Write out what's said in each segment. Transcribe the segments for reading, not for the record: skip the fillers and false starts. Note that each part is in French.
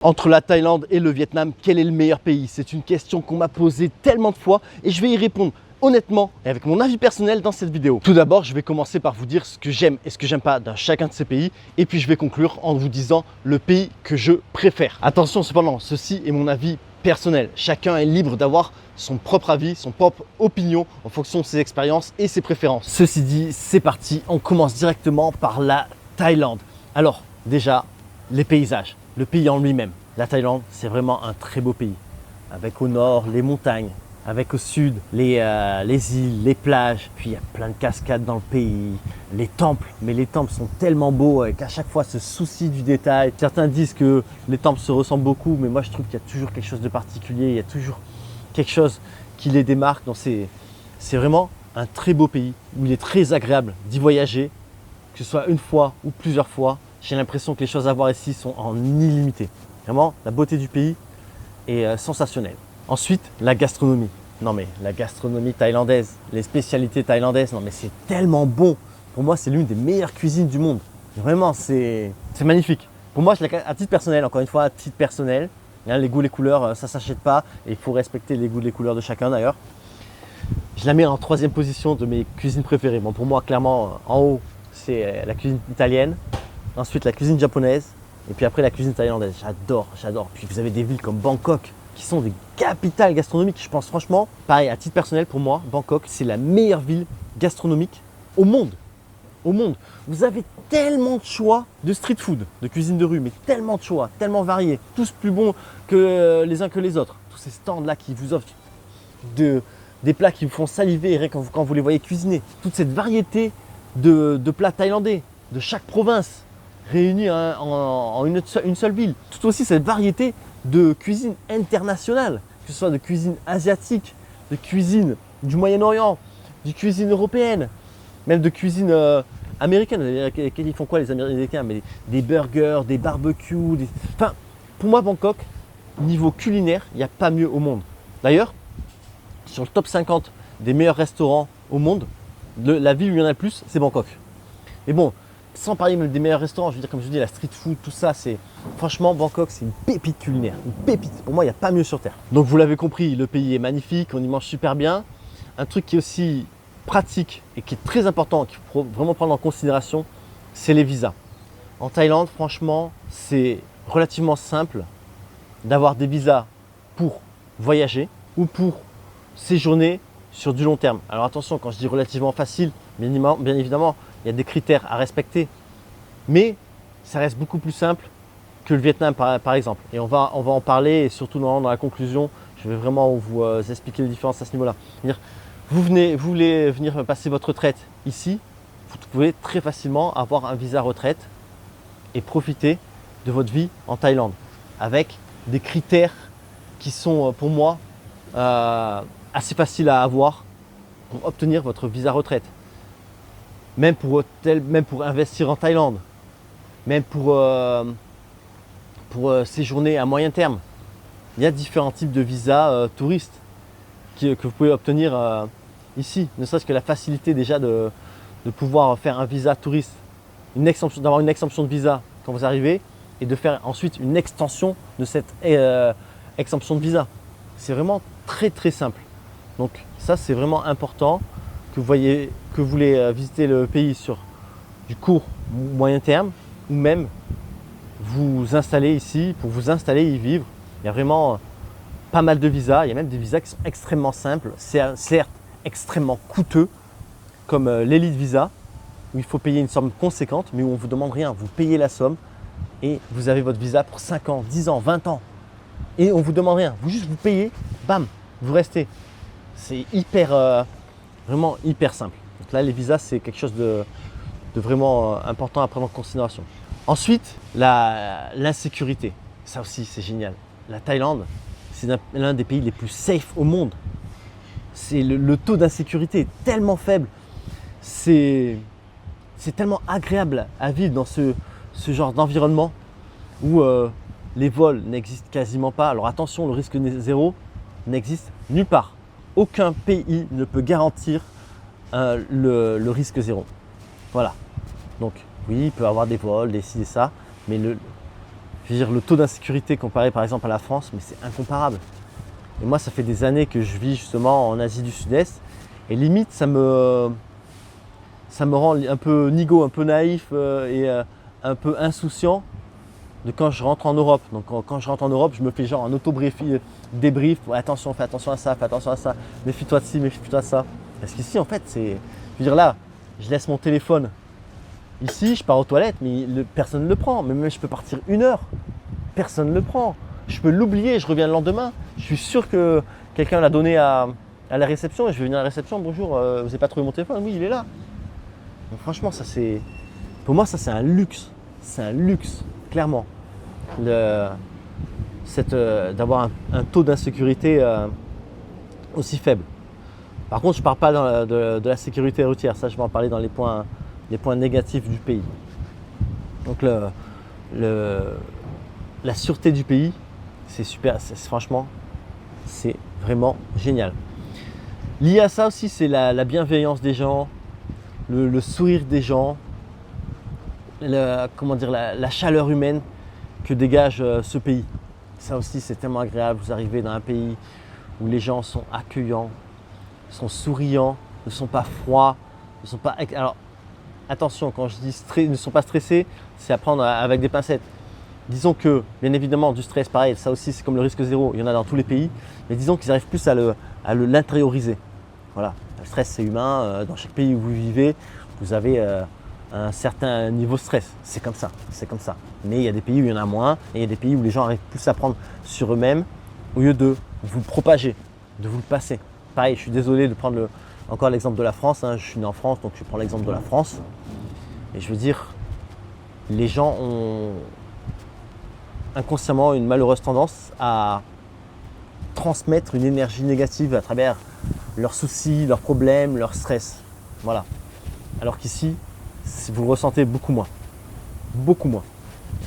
Entre la Thaïlande et le Vietnam, quel est le meilleur pays? C'est une question qu'on m'a posée tellement de fois et je vais y répondre honnêtement et avec mon avis personnel dans cette vidéo. Tout d'abord, je vais commencer par vous dire ce que j'aime et ce que j'aime pas dans chacun de ces pays et puis je vais conclure en vous disant le pays que je préfère. Attention cependant, ceci est mon avis personnel. Chacun est libre d'avoir son propre avis, son propre opinion en fonction de ses expériences et ses préférences. Ceci dit, c'est parti, on commence directement par la Thaïlande. Alors déjà, les paysages. Le pays en lui-même. La Thaïlande, c'est vraiment un très beau pays. Avec au nord les montagnes, avec au sud les îles, les plages. Puis il y a plein de cascades dans le pays, les temples. Mais les temples sont tellement beaux qu'à chaque fois ce souci du détail. Certains disent que les temples se ressemblent beaucoup, mais moi je trouve qu'il y a toujours quelque chose de particulier. Il y a toujours quelque chose qui les démarque. Donc c'est vraiment un très beau pays où il est très agréable d'y voyager, que ce soit une fois ou plusieurs fois. J'ai l'impression que les choses à voir ici sont en illimité. Vraiment, la beauté du pays est sensationnelle. Ensuite, la gastronomie. Non mais la gastronomie thaïlandaise, les spécialités thaïlandaises, non mais c'est tellement bon. Pour moi, c'est l'une des meilleures cuisines du monde. Vraiment, c'est magnifique. Pour moi, à titre personnel, encore une fois, à titre personnel, les goûts, les couleurs, ça ne s'achète pas. Et il faut respecter les goûts, les couleurs de chacun d'ailleurs. Je la mets en troisième position de mes cuisines préférées. Bon, pour moi, clairement, en haut, c'est la cuisine italienne. Ensuite, la cuisine japonaise et puis après la cuisine thaïlandaise. J'adore, j'adore. Puis vous avez des villes comme Bangkok qui sont des capitales gastronomiques. Je pense franchement, pareil, à titre personnel pour moi, Bangkok, c'est la meilleure ville gastronomique au monde. Au monde. Vous avez tellement de choix de street food, de cuisine de rue, mais tellement de choix, tellement variés, tous plus bons que les uns que les autres. Tous ces stands-là qui vous offrent des plats qui vous font saliver rien quand vous les voyez cuisiner. Toute cette variété de plats thaïlandais de chaque province, réunis en une seule ville. Tout aussi cette variété de cuisine internationale, que ce soit de cuisine asiatique, de cuisine du Moyen-Orient, de cuisine européenne, même de cuisine américaine. Ils font quoi les Américains? Mais des burgers, des barbecues. Enfin, pour moi, Bangkok, niveau culinaire, il n'y a pas mieux au monde. D'ailleurs, sur le top 50 des meilleurs restaurants au monde, la ville où il y en a le plus, c'est Bangkok. Mais bon, sans parler même des meilleurs restaurants, je veux dire, comme je vous dis, la street food, tout ça, c'est franchement, Bangkok, c'est une pépite culinaire, une pépite. Pour moi, il n'y a pas mieux sur terre. Donc vous l'avez compris, le pays est magnifique, on y mange super bien. Un truc qui est aussi pratique et qui est très important, qu'il faut vraiment prendre en considération, c'est les visas. En Thaïlande, franchement, c'est relativement simple d'avoir des visas pour voyager ou pour séjourner sur du long terme. Alors attention, quand je dis relativement facile, bien évidemment, il y a des critères à respecter, mais ça reste beaucoup plus simple que le Vietnam par exemple. Et on va en parler et surtout dans la conclusion, je vais vraiment vous expliquer les différences à ce niveau-là. Vous voulez venir passer votre retraite ici, vous pouvez très facilement avoir un visa retraite et profiter de votre vie en Thaïlande avec des critères qui sont pour moi assez faciles à avoir pour obtenir votre visa retraite. Même pour investir en Thaïlande, même pour séjourner à moyen terme. Il y a différents types de visas touristes que vous pouvez obtenir ici. Ne serait-ce que la facilité déjà de pouvoir faire un visa touriste, d'avoir une exemption de visa quand vous arrivez et de faire ensuite une extension de cette exemption de visa. C'est vraiment très très simple. Donc ça, c'est vraiment important que vous voulez visiter le pays sur du court moyen terme ou même vous installer ici pour vous installer et y vivre. Il y a vraiment pas mal de visas. Il y a même des visas qui sont extrêmement simples, certes extrêmement coûteux comme l'Elite Visa où il faut payer une somme conséquente mais où on ne vous demande rien. Vous payez la somme et vous avez votre visa pour 5 ans, 10 ans, 20 ans et on ne vous demande rien. Vous payez, bam, vous restez. C'est vraiment hyper simple. Donc là, les visas, c'est quelque chose de vraiment important à prendre en considération. Ensuite, l'insécurité. Ça aussi, c'est génial. La Thaïlande, c'est l'un des pays les plus safe au monde. Le taux d'insécurité est tellement faible. C'est tellement agréable à vivre dans ce genre d'environnement où les vols n'existent quasiment pas. Alors attention, le risque zéro n'existe nulle part. Aucun pays ne peut garantir le risque zéro. Voilà. Donc oui, il peut y avoir des vols, des ci, des ça, mais Je veux dire, le taux d'insécurité comparé par exemple à la France, mais c'est incomparable. Et moi, ça fait des années que je vis justement en Asie du Sud-Est. Et limite, ça me rend un peu nigo, un peu naïf un peu insouciant de quand je rentre en Europe. Donc quand je rentre en Europe, je me fais genre un débrief. Ouais, attention, fais attention à ça, méfie-toi de ci, méfie-toi de ça. Parce qu'ici, en fait, je veux dire là, je laisse mon téléphone. Ici, je pars aux toilettes, mais personne ne le prend. Mais même je peux partir 1 heure, personne ne le prend. Je peux l'oublier, je reviens le lendemain. Je suis sûr que quelqu'un l'a donné à la réception et je vais venir à la réception. Bonjour, vous n'avez pas trouvé mon téléphone? Oui, il est là. Donc, franchement, pour moi, ça c'est un luxe. C'est un luxe, clairement. D'avoir un taux d'insécurité aussi faible. Par contre, je ne parle pas de la sécurité routière. Ça, je vais en parler dans les points négatifs du pays. Donc, la sûreté du pays, c'est super. Franchement, c'est vraiment génial. Lié à ça aussi, c'est la bienveillance des gens, le sourire des gens, la chaleur humaine que dégage ce pays. Ça aussi, c'est tellement agréable. Vous arrivez dans un pays où les gens sont accueillants, sont souriants, ne sont pas froids, ne sont pas… Alors, attention, quand je dis ne sont pas stressés, c'est à prendre avec des pincettes. Disons que, bien évidemment, du stress, pareil, ça aussi, c'est comme le risque zéro, il y en a dans tous les pays, mais disons qu'ils arrivent plus à l'intérioriser. Voilà, le stress, c'est humain. Dans chaque pays où vous vivez, vous avez un certain niveau de stress. C'est comme ça, c'est comme ça. Mais il y a des pays où il y en a moins, et il y a des pays où les gens arrivent plus à prendre sur eux-mêmes au lieu de vous le propager, de vous le passer. Pareil, je suis désolé de prendre encore l'exemple de la France. Je suis né en France, donc je prends l'exemple de la France. Et je veux dire, les gens ont inconsciemment une malheureuse tendance à transmettre une énergie négative à travers leurs soucis, leurs problèmes, leur stress. Voilà. Alors qu'ici, vous le ressentez beaucoup moins. Beaucoup moins.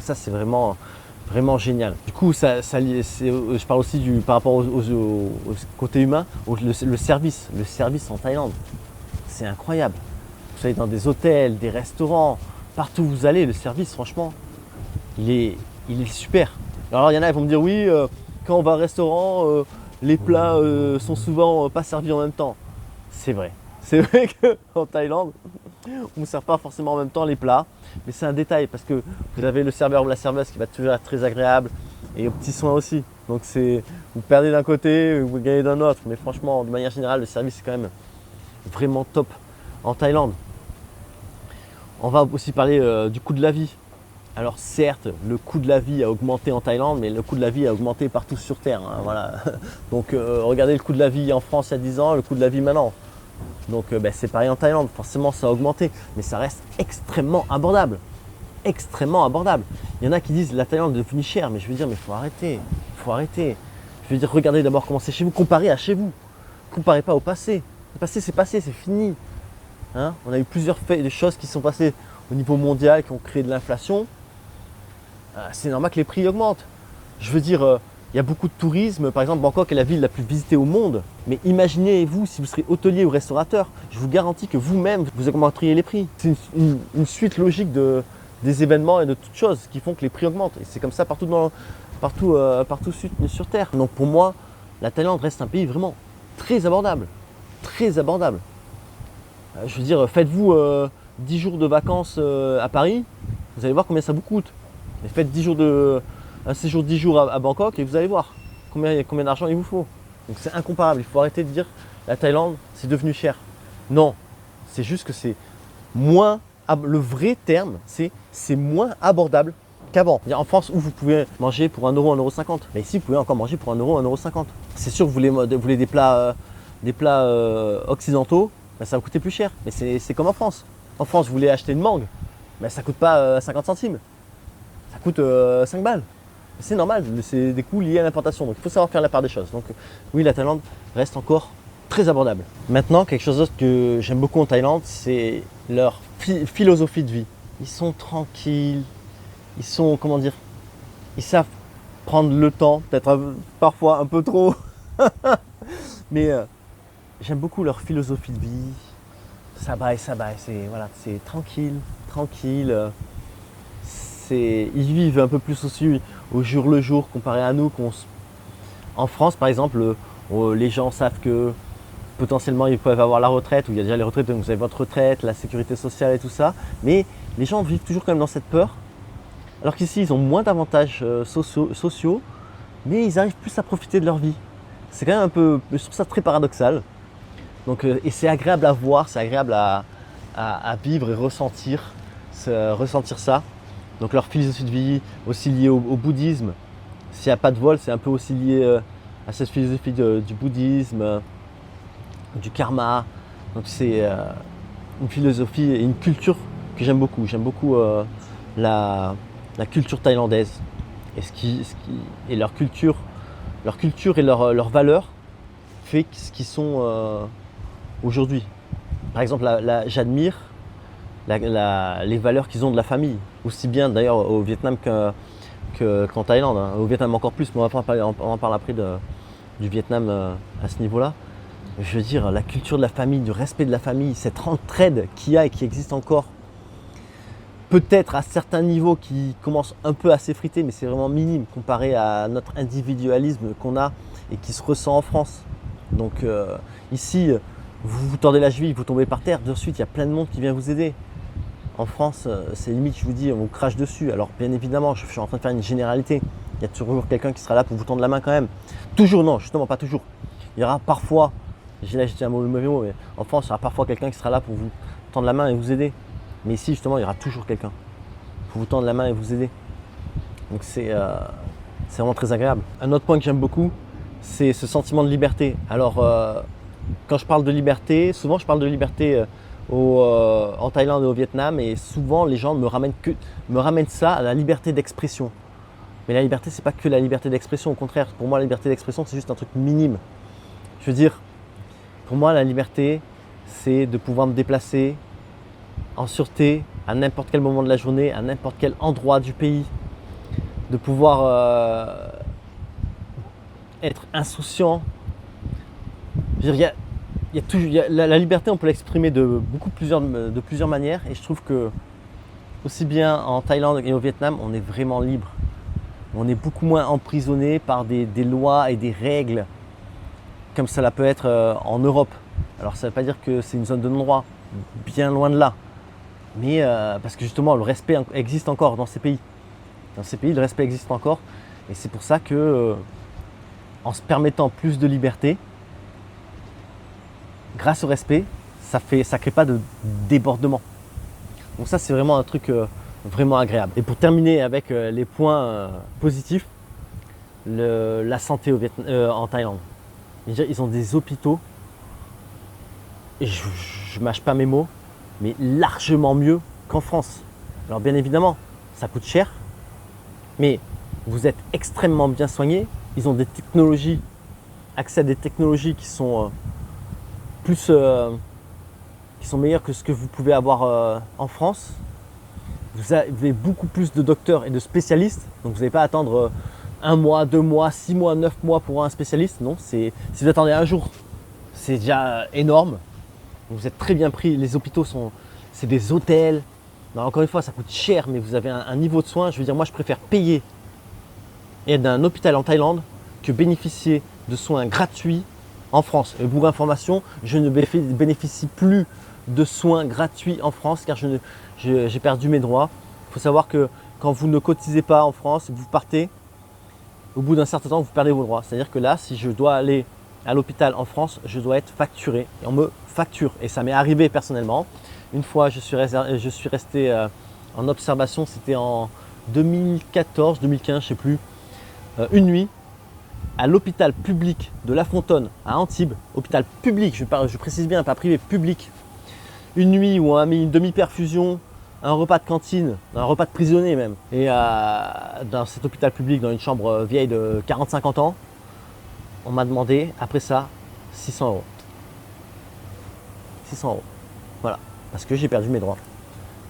Ça, c'est vraiment, vraiment génial. Du coup, je parle aussi par rapport au côté humain, le service. Le service en Thaïlande, c'est incroyable. Vous allez dans des hôtels, des restaurants, partout où vous allez, le service, franchement, il est super. Alors, il y en a qui vont me dire, oui, quand on va au restaurant, les plats sont souvent pas servis en même temps. C'est vrai. C'est vrai qu'en Thaïlande, on ne sert pas forcément en même temps les plats, mais c'est un détail parce que vous avez le serveur ou la serveuse qui va toujours être très agréable et aux petits soins aussi. Donc vous perdez d'un côté, vous gagnez d'un autre. Mais franchement, de manière générale, le service est quand même vraiment top en Thaïlande. On va aussi parler du coût de la vie. Alors certes, le coût de la vie a augmenté en Thaïlande, mais le coût de la vie a augmenté partout sur Terre. Voilà. Donc regardez le coût de la vie en France il y a 10 ans, le coût de la vie maintenant. Donc c'est pareil en Thaïlande, forcément ça a augmenté, mais ça reste extrêmement abordable. Extrêmement abordable. Il y en a qui disent la Thaïlande est devenue chère, mais je veux dire, mais il faut arrêter. Je veux dire, regardez d'abord comment c'est chez vous, comparez à chez vous. Comparez pas au passé. Le passé, c'est fini. On a eu plusieurs faits, des choses qui sont passées au niveau mondial, qui ont créé de l'inflation. C'est normal que les prix augmentent. Je veux dire, il y a beaucoup de tourisme. Par exemple, Bangkok est la ville la plus visitée au monde. Mais imaginez-vous, si vous serez hôtelier ou restaurateur, je vous garantis que vous-même, vous augmenteriez les prix. C'est une suite logique des événements et de toutes choses qui font que les prix augmentent. Et c'est comme ça partout sur Terre. Donc pour moi, la Thaïlande reste un pays vraiment très abordable. Très abordable. Je veux dire, faites-vous 10 jours de vacances à Paris, vous allez voir combien ça vous coûte. Et faites un séjour de 10 jours à Bangkok et vous allez voir combien d'argent il vous faut. Donc c'est incomparable, il faut arrêter de dire la Thaïlande c'est devenu cher. Non, c'est juste que c'est moins, le vrai terme c'est moins abordable qu'avant. En France où vous pouvez manger pour 1 euro, 1,50 €. Mais ici vous pouvez encore manger pour 1 euro, 1,50 €. C'est sûr que vous voulez des plats occidentaux, ça va coûter plus cher. Mais c'est comme en France. En France vous voulez acheter une mangue, ça ne coûte pas 50 centimes. Ça coûte 5 balles. C'est normal, c'est des coûts liés à l'importation. Donc il faut savoir faire la part des choses. Donc oui, la Thaïlande reste encore très abordable. Maintenant, quelque chose d'autre que j'aime beaucoup en Thaïlande, c'est leur philosophie de vie. Ils sont tranquilles, ils savent prendre le temps, peut-être parfois un peu trop. Mais j'aime beaucoup leur philosophie de vie. Ça baille, c'est tranquille. ils vivent un peu plus aussi au jour le jour comparé à nous. En France, par exemple, les gens savent que potentiellement ils peuvent avoir la retraite, ou il y a déjà les retraites, donc vous avez votre retraite, la sécurité sociale et tout ça. Mais les gens vivent toujours quand même dans cette peur. Alors qu'ici, ils ont moins d'avantages sociaux, mais ils arrivent plus à profiter de leur vie. C'est quand même un peu, je trouve ça très paradoxal. Donc, et c'est agréable à voir, c'est agréable à vivre et ressentir ça. Donc leur philosophie de vie aussi liée au bouddhisme. S'il n'y a pas de vol, c'est un peu aussi lié à cette philosophie du bouddhisme, du karma. Donc c'est une philosophie et une culture que j'aime beaucoup. J'aime beaucoup la culture thaïlandaise et leur culture et leurs valeurs fait ce qu'ils sont aujourd'hui. Par exemple, j'admire les valeurs qu'ils ont de la famille, aussi bien d'ailleurs au Vietnam qu'en Thaïlande. Au Vietnam encore plus, mais on en parle après du Vietnam à ce niveau-là. Je veux dire, la culture de la famille, du respect de la famille, cette entraide qu'il y a et qui existe encore, peut-être à certains niveaux qui commencent un peu à s'effriter, mais c'est vraiment minime comparé à notre individualisme qu'on a et qui se ressent en France. Donc ici, vous tordez la cheville, vous tombez par terre, de suite il y a plein de monde qui vient vous aider. En France, c'est limite, je vous dis, on vous crache dessus. Alors bien évidemment, je suis en train de faire une généralité. Il y a toujours quelqu'un qui sera là pour vous tendre la main quand même. Toujours non, justement pas toujours. Il y aura parfois, j'ai dit un mauvais mot, mais en France, il y aura parfois quelqu'un qui sera là pour vous tendre la main et vous aider. Mais ici, justement, il y aura toujours quelqu'un pour vous tendre la main et vous aider. Donc c'est vraiment très agréable. Un autre point que j'aime beaucoup, c'est ce sentiment de liberté. Alors, quand je parle de liberté, souvent je parle de liberté en Thaïlande et au Vietnam, et souvent les gens me ramènent ça à la liberté d'expression. Mais la liberté, c'est pas que la liberté d'expression, au contraire, pour moi la liberté d'expression c'est juste un truc minime. Je veux dire, pour moi la liberté c'est de pouvoir me déplacer en sûreté à n'importe quel moment de la journée, à n'importe quel endroit du pays, de pouvoir être insouciant. Je veux dire, la liberté, on peut l'exprimer de plusieurs manières, et je trouve que aussi bien en Thaïlande et au Vietnam, on est vraiment libre. On est beaucoup moins emprisonné par des lois et des règles comme ça peut être en Europe. Alors ça ne veut pas dire que c'est une zone de non-droit, bien loin de là. Mais parce que justement, le respect existe encore dans ces pays. Dans ces pays, le respect existe encore. Et c'est pour ça que, en se permettant plus de liberté, grâce au respect, ça ne crée pas de débordement. Donc ça, c'est vraiment un truc vraiment agréable. Et pour terminer avec les points positifs, la santé en Thaïlande. Déjà, ils ont des hôpitaux, et je ne mâche pas mes mots, mais largement mieux qu'en France. Alors bien évidemment, ça coûte cher, mais vous êtes extrêmement bien soigné. Ils ont des technologies, accès à des technologies qui sont meilleures que ce que vous pouvez avoir en France. Vous avez beaucoup plus de docteurs et de spécialistes, donc vous n'allez pas attendre 1 mois, 2 mois, 6 mois, 9 mois pour un spécialiste. Non, si vous attendez un jour, c'est déjà énorme. Vous êtes très bien pris. Les hôpitaux c'est des hôtels. Alors, encore une fois, ça coûte cher, mais vous avez un niveau de soins. Je veux dire, moi, je préfère payer et être dans un hôpital en Thaïlande que bénéficier de soins gratuits en France. Et pour information, je ne bénéficie plus de soins gratuits en France car j'ai perdu mes droits. Il faut savoir que quand vous ne cotisez pas en France, vous partez, au bout d'un certain temps, vous perdez vos droits. C'est-à-dire que là, si je dois aller à l'hôpital en France, je dois être facturé. Et on me facture. Et ça m'est arrivé personnellement. Une fois, je suis resté en observation, c'était en 2014, 2015, je ne sais plus, une nuit à l'hôpital public de La Fontaine à Antibes, hôpital public, je précise bien, pas privé, public. Une nuit où on a mis une demi-perfusion, un repas de cantine, un repas de prisonnier même. Et dans cet hôpital public, dans une chambre vieille de 40-50 ans, on m'a demandé, après ça, 600 euros. 600 euros. Voilà, parce que j'ai perdu mes droits.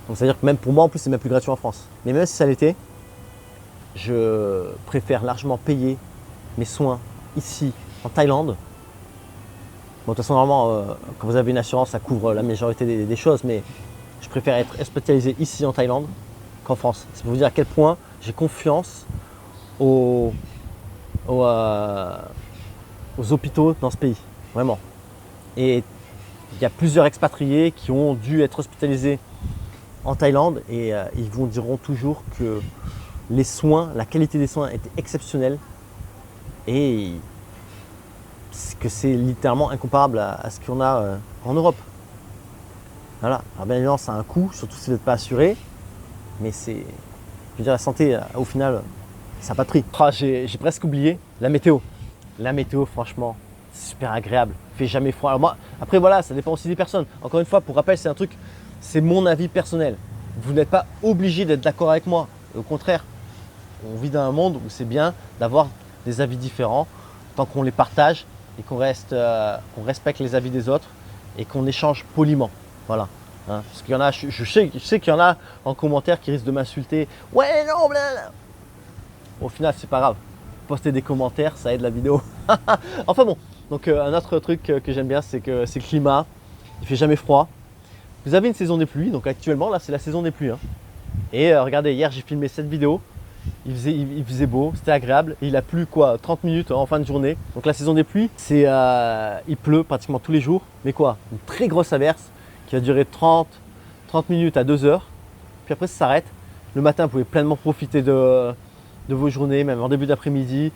Donc c'est-à-dire que même pour moi, en plus, c'est même plus gratuit en France. Mais même si ça l'était, je préfère largement payer mes soins ici, en Thaïlande. Bon, de toute façon, normalement, quand vous avez une assurance, ça couvre la majorité des choses, mais je préfère être hospitalisé ici en Thaïlande qu'en France. C'est pour vous dire à quel point j'ai confiance aux hôpitaux dans ce pays, vraiment. Et il y a plusieurs expatriés qui ont dû être hospitalisés en Thaïlande et ils vous diront toujours que les soins, la qualité des soins était exceptionnelle et que c'est littéralement incomparable à ce qu'on a en Europe. Voilà. Alors bien évidemment, ça a un coût, surtout si vous n'êtes pas assuré, mais c'est, je veux dire, la santé, au final, ça n'a pas de prix. Ah, j'ai presque oublié la météo. La météo, franchement, c'est super agréable. Il fait jamais froid. Alors moi, après, voilà, ça dépend aussi des personnes. Encore une fois, pour rappel, c'est un truc, c'est mon avis personnel. Vous n'êtes pas obligé d'être d'accord avec moi. Au contraire, on vit dans un monde où c'est bien d'avoir des avis différents tant qu'on les partage et qu'on respecte les avis des autres et qu'on échange poliment. Voilà. Hein, parce qu'il y en a, je sais qu'il y en a en commentaire qui risquent de m'insulter. Ouais, non, blablabla. Au final, c'est pas grave. Poster des commentaires, ça aide la vidéo. Enfin bon, donc un autre truc que j'aime bien, c'est que c'est le climat. Il fait jamais froid. Vous avez une saison des pluies, donc actuellement là c'est la saison des pluies. Hein. Et regardez, hier j'ai filmé cette vidéo. Il faisait beau, c'était agréable. Et il a plu quoi, 30 minutes en fin de journée. Donc la saison des pluies, c'est il pleut pratiquement tous les jours. Mais quoi, une très grosse averse qui va durer 30 minutes à 2 heures. Puis après ça s'arrête. Le matin, vous pouvez pleinement profiter de vos journées, même en début d'après-midi.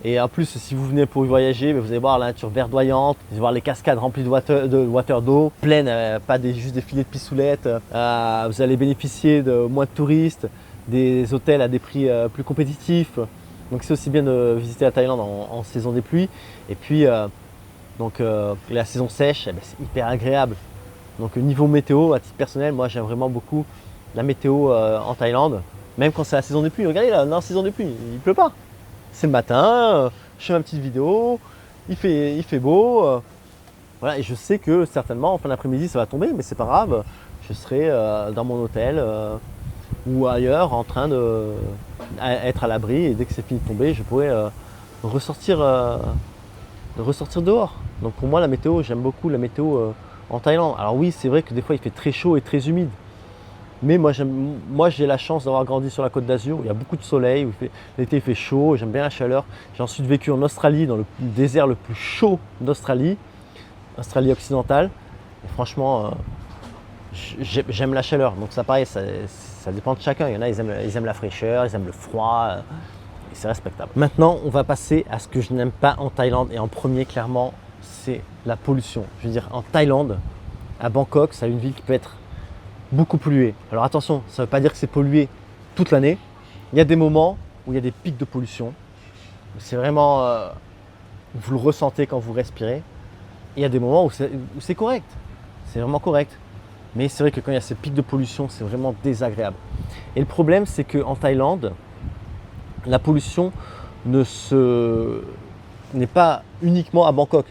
Et en plus, si vous venez pour y voyager, vous allez voir la nature verdoyante, vous allez voir les cascades remplies de d'eau, pleines, pas juste des filets de pissoulettes. Vous allez bénéficier de moins de touristes, des hôtels à des prix plus compétitifs. Donc c'est aussi bien de visiter la Thaïlande en saison des pluies. Et puis, la saison sèche, c'est hyper agréable. Donc niveau météo, à titre personnel, moi j'aime vraiment beaucoup la météo en Thaïlande. Même quand c'est la saison des pluies, regardez là, dans la saison des pluies, il ne pleut pas. C'est le matin, je fais ma petite vidéo, il fait beau. Voilà, et je sais que certainement en fin d'après-midi ça va tomber, mais c'est pas grave. Je serai dans mon hôtel ou ailleurs en train d'être à l'abri et dès que c'est fini de tomber, je pourrai ressortir dehors. Donc pour moi la météo, j'aime beaucoup la météo en Thaïlande. Alors oui, c'est vrai que des fois il fait très chaud et très humide. Mais moi j'ai la chance d'avoir grandi sur la côte d'Azur où il y a beaucoup de soleil, où l'été il fait chaud, j'aime bien la chaleur. J'ai ensuite vécu en Australie, dans le désert le plus chaud d'Australie, Australie occidentale. Et franchement, j'aime la chaleur. Donc ça pareil, ça dépend de chacun. Il y en a, ils aiment la fraîcheur, ils aiment le froid, et c'est respectable. Maintenant, on va passer à ce que je n'aime pas en Thaïlande. Et en premier, clairement, c'est la pollution. Je veux dire, en Thaïlande, à Bangkok, c'est une ville qui peut être beaucoup pollué. Alors attention, ça ne veut pas dire que c'est pollué toute l'année. Il y a des moments où il y a des pics de pollution. C'est vraiment, vous le ressentez quand vous respirez. Il y a des moments où c'est correct. C'est vraiment correct. Mais c'est vrai que quand il y a ces pics de pollution, c'est vraiment désagréable. Et le problème, c'est qu'en Thaïlande, la pollution n'est pas uniquement à Bangkok.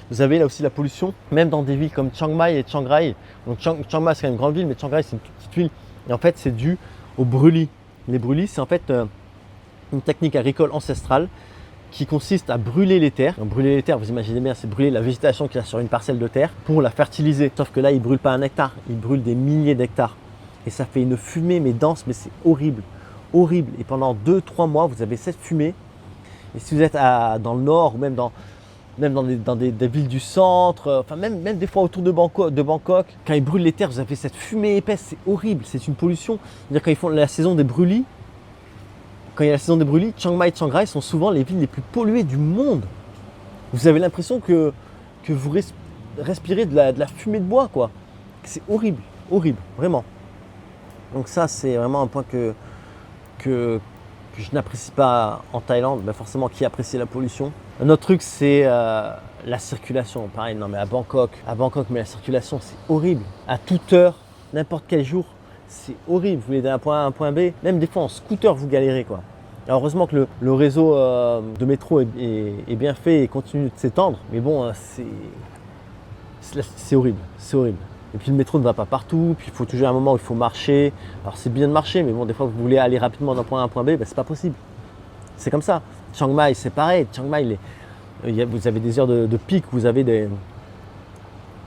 Vous avez là aussi la pollution, même dans des villes comme Chiang Mai et Chiang Rai. Donc Chiang Mai c'est une grande ville, mais Chiang Rai c'est une petite ville. Et en fait c'est dû aux brûlis. Les brûlis c'est en fait une technique agricole ancestrale qui consiste à brûler les terres. Donc, brûler les terres, vous imaginez bien, c'est brûler la végétation qu'il y a sur une parcelle de terre pour la fertiliser. Sauf que là, ils ne brûlent pas 1 hectare, ils brûlent des milliers d'hectares. Et ça fait une fumée mais dense, mais c'est horrible. Horrible. Et pendant 2-3 mois, vous avez cette fumée. Et si vous êtes dans le nord ou même dans des villes du centre, enfin même des fois autour de Bangkok, quand ils brûlent les terres, vous avez cette fumée épaisse, c'est horrible, c'est une pollution. C'est-à-dire quand ils font la saison des brûlis, quand il y a la saison des brûlis, Chiang Mai et Chiang Rai sont souvent les villes les plus polluées du monde. Vous avez l'impression que vous respirez de la fumée de bois, quoi. C'est horrible, horrible, vraiment. Donc ça, c'est vraiment un point que je n'apprécie pas en Thaïlande, mais forcément qui apprécie la pollution. Un autre truc, c'est la circulation. Pareil, non mais à Bangkok, mais la circulation, c'est horrible. À toute heure, n'importe quel jour, c'est horrible. Vous voulez d'un point A à un point B, même des fois en scooter, vous galérez, quoi. Alors heureusement que le réseau de métro est bien fait et continue de s'étendre, mais bon, c'est horrible, c'est horrible. Et puis le métro ne va pas partout, puis il faut toujours un moment où il faut marcher. Alors c'est bien de marcher, mais bon, des fois vous voulez aller rapidement d'un point A à un point B, ben, c'est pas possible. C'est comme ça. Chiang Mai, c'est pareil. Chiang Mai, vous avez des heures de pic, vous avez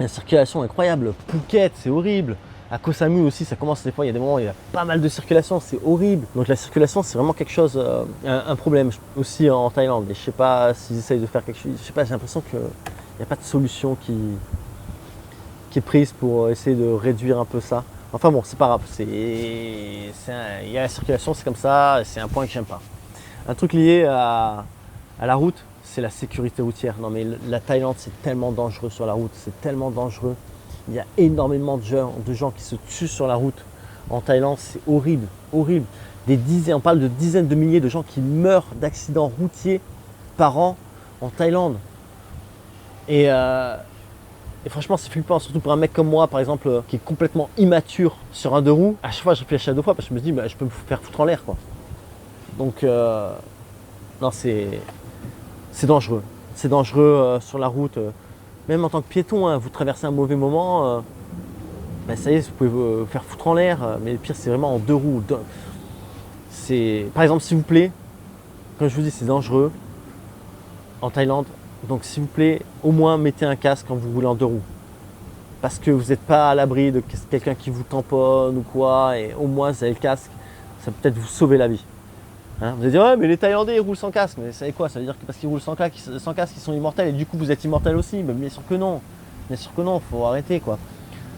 une circulation incroyable. Phuket, c'est horrible. À Koh Samui aussi, ça commence des fois, il y a des moments où il y a pas mal de circulation, c'est horrible. Donc la circulation, c'est vraiment quelque chose, un problème aussi en Thaïlande. Et je sais pas s'ils essayent de faire quelque chose, je sais pas, j'ai l'impression qu'il n'y a pas de solution qui est prise pour essayer de réduire un peu ça. Enfin bon, c'est pas grave, il y a la circulation, c'est comme ça, c'est un point que j'aime pas. Un truc lié à la route, c'est la sécurité routière. Non mais la Thaïlande, c'est tellement dangereux sur la route, c'est tellement dangereux. Il y a énormément de gens qui se tuent sur la route en Thaïlande, c'est horrible, horrible. On parle de dizaines de milliers de gens qui meurent d'accidents routiers par an en Thaïlande. Et franchement, c'est flippant, surtout pour un mec comme moi, par exemple, qui est complètement immature sur un deux roues. À chaque fois, je réfléchis à deux fois parce que je me dis, bah, je peux me faire foutre en l'air, quoi. Donc, non, c'est dangereux. C'est dangereux sur la route. Même en tant que piéton, hein, vous traversez un mauvais moment, bah, ça y est, vous pouvez vous faire foutre en l'air. Mais le pire, c'est vraiment en deux roues. Par exemple, s'il vous plaît, comme je vous dis, c'est dangereux en Thaïlande. Donc, s'il vous plaît, au moins mettez un casque quand vous roulez en deux roues. Parce que vous n'êtes pas à l'abri de quelqu'un qui vous tamponne ou quoi. Et au moins, vous avez le casque. Ça peut peut-être vous sauver la vie. Hein, vous allez dire, ouais, mais les Thaïlandais ils roulent sans casque. Mais vous savez quoi? Ça veut dire que parce qu'ils roulent sans casque, ils sont immortels. Et du coup, vous êtes immortels aussi. Mais bien sûr que non. Bien sûr que non, faut arrêter, quoi.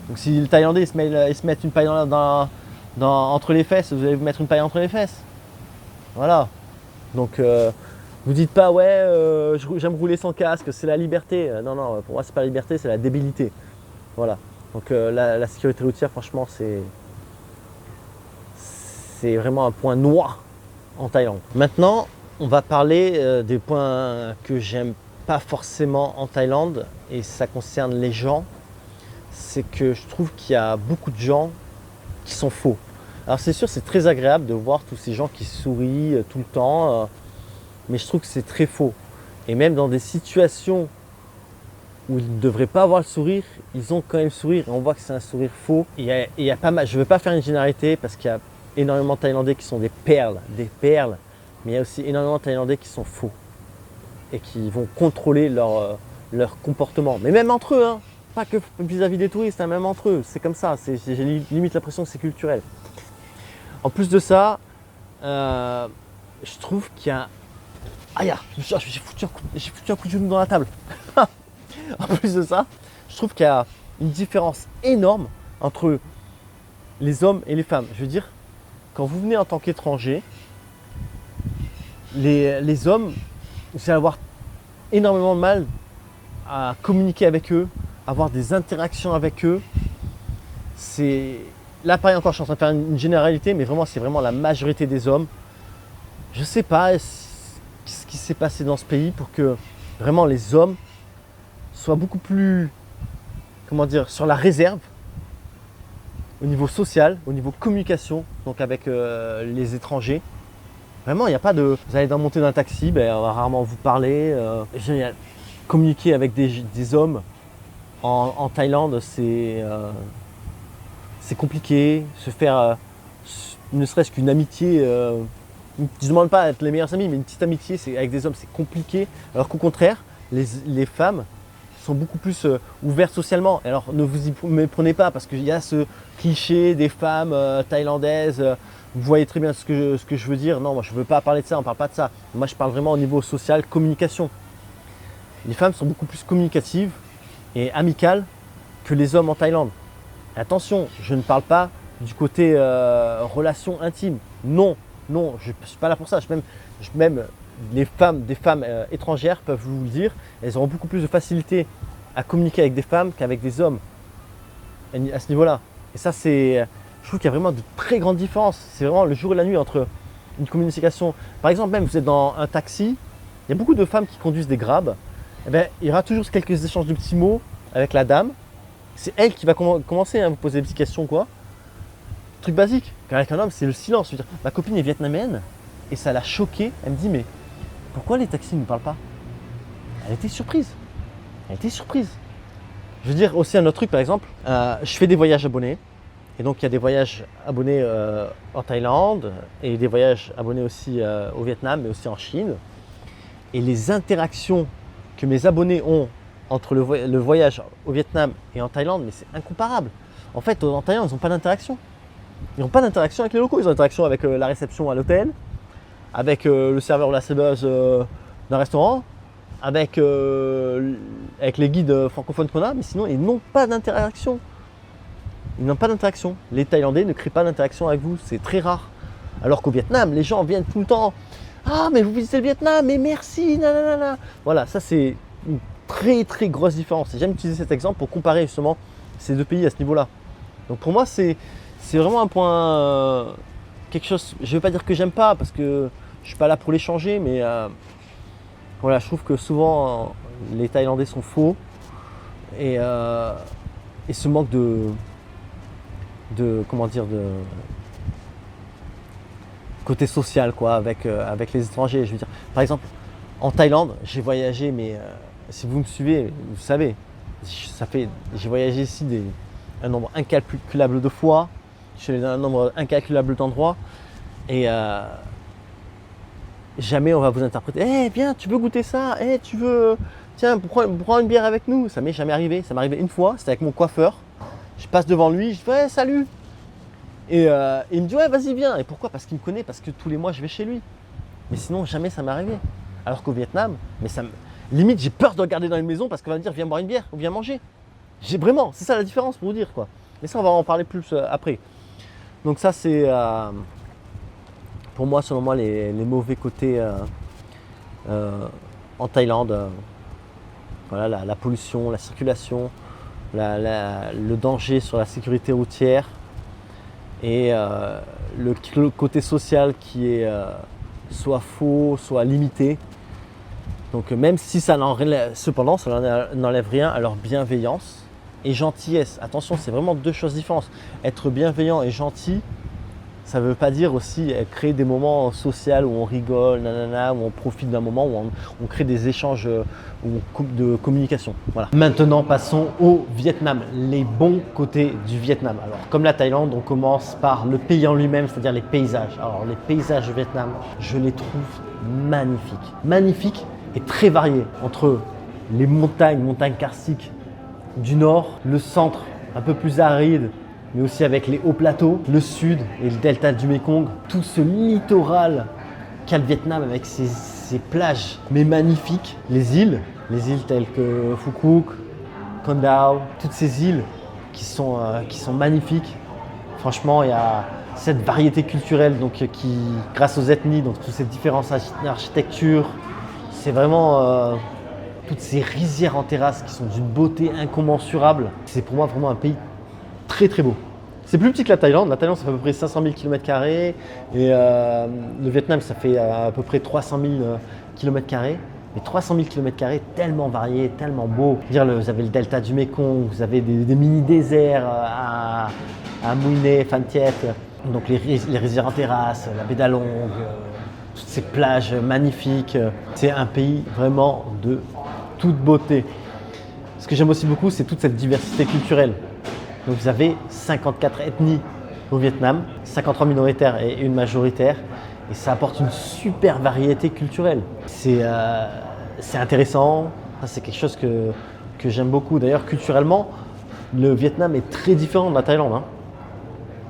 Donc, si les Thaïlandais ils se mettent une paille entre les fesses, vous allez vous mettre une paille entre les fesses. Voilà. Donc, vous dites pas, ouais, j'aime rouler sans casque, c'est la liberté. Non, non, pour moi, c'est pas la liberté, c'est la débilité. Voilà. Donc, la sécurité routière, franchement, c'est vraiment un point noir en Thaïlande. Maintenant, on va parler des points que j'aime pas forcément en Thaïlande, et ça concerne les gens. C'est que je trouve qu'il y a beaucoup de gens qui sont faux. Alors c'est sûr, c'est très agréable de voir tous ces gens qui sourient tout le temps, mais je trouve que c'est très faux. Et même dans des situations où ils ne devraient pas avoir le sourire, ils ont quand même le sourire, et on voit que c'est un sourire faux. Il y a pas mal, je ne veux pas faire une généralité parce qu'il y a énormément de Thaïlandais qui sont des perles, mais il y a aussi énormément de Thaïlandais qui sont faux et qui vont contrôler leur comportement. Mais même entre eux, hein, pas que vis-à-vis des touristes, hein, même entre eux, c'est comme ça. J'ai limite l'impression que c'est culturel. En plus de ça, je trouve qu'il y a... Aïe, j'ai foutu un coup de genou dans la table. En plus de ça, je trouve qu'il y a une différence énorme entre les hommes et les femmes. Je veux dire, quand vous venez en tant qu'étranger, les hommes, vous allez avoir énormément de mal à communiquer avec eux, avoir des interactions avec eux. Là, pareil encore, je suis en train de faire une généralité, mais vraiment, c'est vraiment la majorité des hommes. Je ne sais pas ce qui s'est passé dans ce pays pour que vraiment les hommes soient beaucoup plus, comment dire, sur la réserve au niveau social, au niveau communication, donc avec les étrangers. Vraiment, il n'y a pas de... Vous allez monter dans un taxi, ben, on va rarement vous parler. Génial. Communiquer avec des hommes en Thaïlande, c'est compliqué. Se faire, ne serait-ce qu'une amitié, je ne demande pas à être les meilleurs amis, mais une petite amitié avec des hommes, c'est compliqué. Alors qu'au contraire, les femmes sont beaucoup plus ouvertes socialement. Alors ne vous y méprenez pas, parce qu'il y a ce cliché des femmes thaïlandaises. Vous voyez très bien ce que je veux dire. Non, moi je ne veux pas parler de ça, on ne parle pas de ça. Moi je parle vraiment au niveau social, communication. Les femmes sont beaucoup plus communicatives et amicales que les hommes en Thaïlande. Et attention, je ne parle pas du côté relation intime. Non, je ne suis pas là pour ça. Même des femmes étrangères peuvent vous le dire. Elles auront beaucoup plus de facilité à communiquer avec des femmes qu'avec des hommes à ce niveau-là. Et ça, je trouve qu'il y a vraiment de très grandes différences. C'est vraiment le jour et la nuit entre une communication. Par exemple, même vous êtes dans un taxi, il y a beaucoup de femmes qui conduisent des grabs. Eh bien, il y aura toujours quelques échanges de petits mots avec la dame. C'est elle qui va commencer à vous poser des petites questions, quoi. Truc basique. Avec un homme, c'est le silence. Je veux dire, ma copine est vietnamienne et ça l'a choquée. Elle me dit, mais pourquoi les taxis ne nous parlent pas? Elle était surprise. Je veux dire aussi un autre truc, par exemple, je fais des voyages abonnés. Et donc, il y a des voyages abonnés en Thaïlande et des voyages abonnés aussi au Vietnam, mais aussi en Chine. Et les interactions que mes abonnés ont entre le voyage au Vietnam et en Thaïlande, mais c'est incomparable. En fait, en Thaïlande, ils n'ont pas d'interaction. Ils n'ont pas d'interaction avec les locaux. Ils ont d'interaction avec la réception à l'hôtel, avec le serveur ou la serveuse d'un restaurant, avec les guides francophones qu'on a, mais sinon, ils n'ont pas d'interaction. Ils n'ont pas d'interaction. Les Thaïlandais ne créent pas d'interaction avec vous. C'est très rare. Alors qu'au Vietnam, les gens viennent tout le temps. Ah, mais vous visitez le Vietnam, mais merci, nanana. Voilà, ça c'est une très très grosse différence. Et j'aime utiliser cet exemple pour comparer justement ces deux pays à ce niveau-là. Donc pour moi, c'est vraiment un point, quelque chose, je ne vais pas dire que j'aime pas parce que je ne suis pas là pour les changer, mais voilà, je trouve que souvent les Thaïlandais sont faux et ce manque comment dire, de côté social quoi, avec les étrangers. Je veux dire, par exemple, en Thaïlande, j'ai voyagé, mais si vous me suivez, vous savez, j'ai voyagé ici un nombre incalculable de fois, je suis allé dans un nombre incalculable d'endroits, et jamais on va vous interpréter. Eh bien, tu veux goûter ça? Eh, tu veux, tiens, prends une bière avec nous. Ça m'est jamais arrivé. Ça m'est arrivé une fois, c'était avec mon coiffeur. Je passe devant lui, je dis ouais, salut. Et il me dit ouais, vas-y, viens. Et pourquoi? Parce qu'il me connaît, parce que tous les mois je vais chez lui. Mais sinon, jamais ça m'est arrivé. Alors qu'au Vietnam, limite, j'ai peur de regarder dans une maison parce qu'on va me dire viens boire une bière ou viens manger. Vraiment, c'est ça la différence pour vous dire quoi. Mais ça, on va en parler plus après. Donc ça, c'est pour moi, selon moi, les mauvais côtés en Thaïlande. Voilà, la pollution, la circulation, le danger sur la sécurité routière et le côté social qui est soit faux, soit limité. Donc même si ça cependant, ça n'enlève rien à leur bienveillance et gentillesse. Attention, c'est vraiment deux choses différentes. Être bienveillant et gentil, ça ne veut pas dire aussi créer des moments sociaux où on rigole, nanana, où on profite d'un moment, où on crée des échanges de communication. Voilà. Maintenant, passons au Vietnam, les bons côtés du Vietnam. Alors, comme la Thaïlande, on commence par le pays en lui-même, c'est-à-dire les paysages. Alors, les paysages du Vietnam, je les trouve magnifiques. Magnifiques et très variés entre les montagnes karstiques du nord, le centre un peu plus aride, mais aussi avec les hauts plateaux, le sud et le delta du Mekong, tout ce littoral qu'a le Vietnam avec ses plages, mais magnifiques, les îles telles que Phu Quoc, Con Dao, toutes ces îles qui sont magnifiques. Franchement, il y a cette variété culturelle donc, qui, grâce aux ethnies, donc toutes ces différences d'architecture, c'est vraiment toutes ces rizières en terrasse qui sont d'une beauté incommensurable. C'est pour moi vraiment un pays très très beau. C'est plus petit que la Thaïlande. La Thaïlande, ça fait à peu près 500 000 km² et le Vietnam, ça fait à peu près 300 000 km². Mais 300 000 km² tellement variés, tellement beaux. Vous avez le delta du Mekong, vous avez des mini-déserts à Mui Ne, Phan Thiet, donc les rizières en terrasse, la baie d'Along, toutes ces plages magnifiques. C'est un pays vraiment de toute beauté. Ce que j'aime aussi beaucoup, c'est toute cette diversité culturelle. Donc vous avez 54 ethnies au Vietnam, 53 minoritaires et une majoritaire. Et ça apporte une super variété culturelle. C'est intéressant, c'est quelque chose que j'aime beaucoup. D'ailleurs, culturellement, le Vietnam est très différent de la Thaïlande. Hein.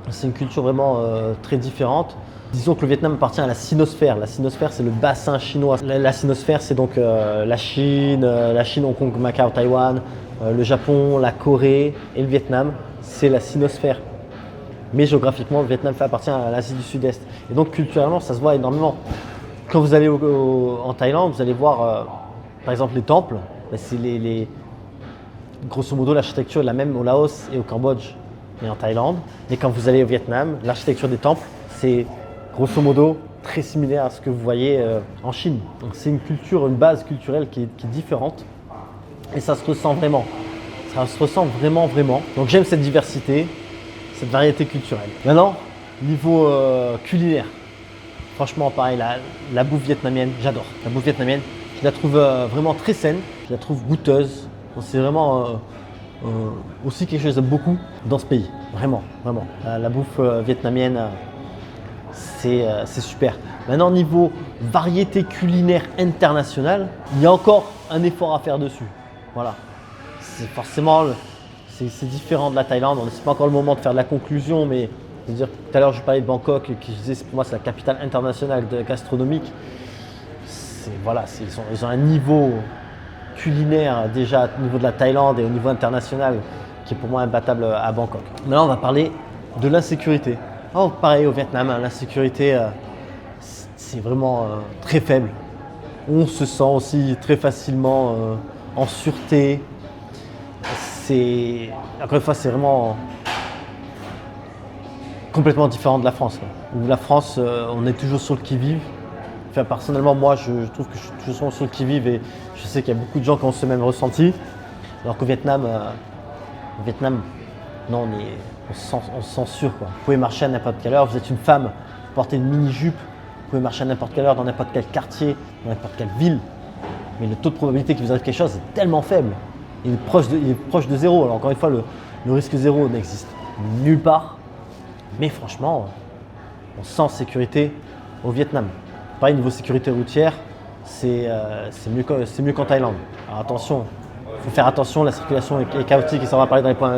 C'est une culture vraiment très différente. Disons que le Vietnam appartient à la sinosphère. La sinosphère, c'est le bassin chinois. La sinosphère, c'est donc la Chine, Hong Kong, Macao, Taïwan, le Japon, la Corée et le Vietnam. C'est la sinosphère. Mais géographiquement, le Vietnam appartient à l'Asie du Sud-Est. Et donc, culturellement, ça se voit énormément. Quand vous allez en Thaïlande, vous allez voir, par exemple, les temples. C'est grosso modo, l'architecture est la même au Laos et au Cambodge et en Thaïlande. Et quand vous allez au Vietnam, l'architecture des temples, c'est grosso modo très similaire à ce que vous voyez en Chine. Donc, c'est une base culturelle qui est différente. Et ça se ressent vraiment. Ça se ressent vraiment. Donc, j'aime cette diversité, cette variété culturelle. Maintenant, niveau culinaire, franchement pareil, la bouffe vietnamienne, j'adore. La bouffe vietnamienne, je la trouve vraiment très saine, je la trouve goûteuse. C'est vraiment aussi quelque chose que j'aime beaucoup dans ce pays, vraiment. La bouffe vietnamienne, c'est super. Maintenant, niveau variété culinaire internationale, il y a encore un effort à faire dessus. Voilà. C'est forcément c'est différent de la Thaïlande. C'est pas encore le moment de faire de la conclusion, mais je veux dire, tout à l'heure je parlais de Bangkok, qui je disais pour moi c'est la capitale internationale gastronomique. Voilà, ils ont un niveau culinaire déjà au niveau de la Thaïlande et au niveau international qui est pour moi imbattable à Bangkok. Maintenant on va parler de l'insécurité. Oh, pareil au Vietnam, hein, l'insécurité c'est vraiment très faible. On se sent aussi très facilement en sûreté. Encore une fois, c'est vraiment complètement différent de la France. Où la France, on est toujours sur le qui-vive. Enfin, personnellement, moi, je trouve que je suis toujours sur le qui-vive et je sais qu'il y a beaucoup de gens qui ont ce même ressenti. Alors qu'au Vietnam, non, on se sent sûr, quoi. Vous pouvez marcher à n'importe quelle heure. Vous êtes une femme, portez une mini-jupe. Vous pouvez marcher à n'importe quelle heure, dans n'importe quel quartier, dans n'importe quelle ville. Mais le taux de probabilité qu'il vous arrive quelque chose est tellement faible. Il est proche de zéro. Alors encore une fois, le risque zéro n'existe nulle part. Mais franchement, on se sent en sécurité au Vietnam. Pareil, niveau sécurité routière, c'est mieux qu'en Thaïlande. Alors attention, il faut faire attention, la circulation est chaotique et ça on va parler dans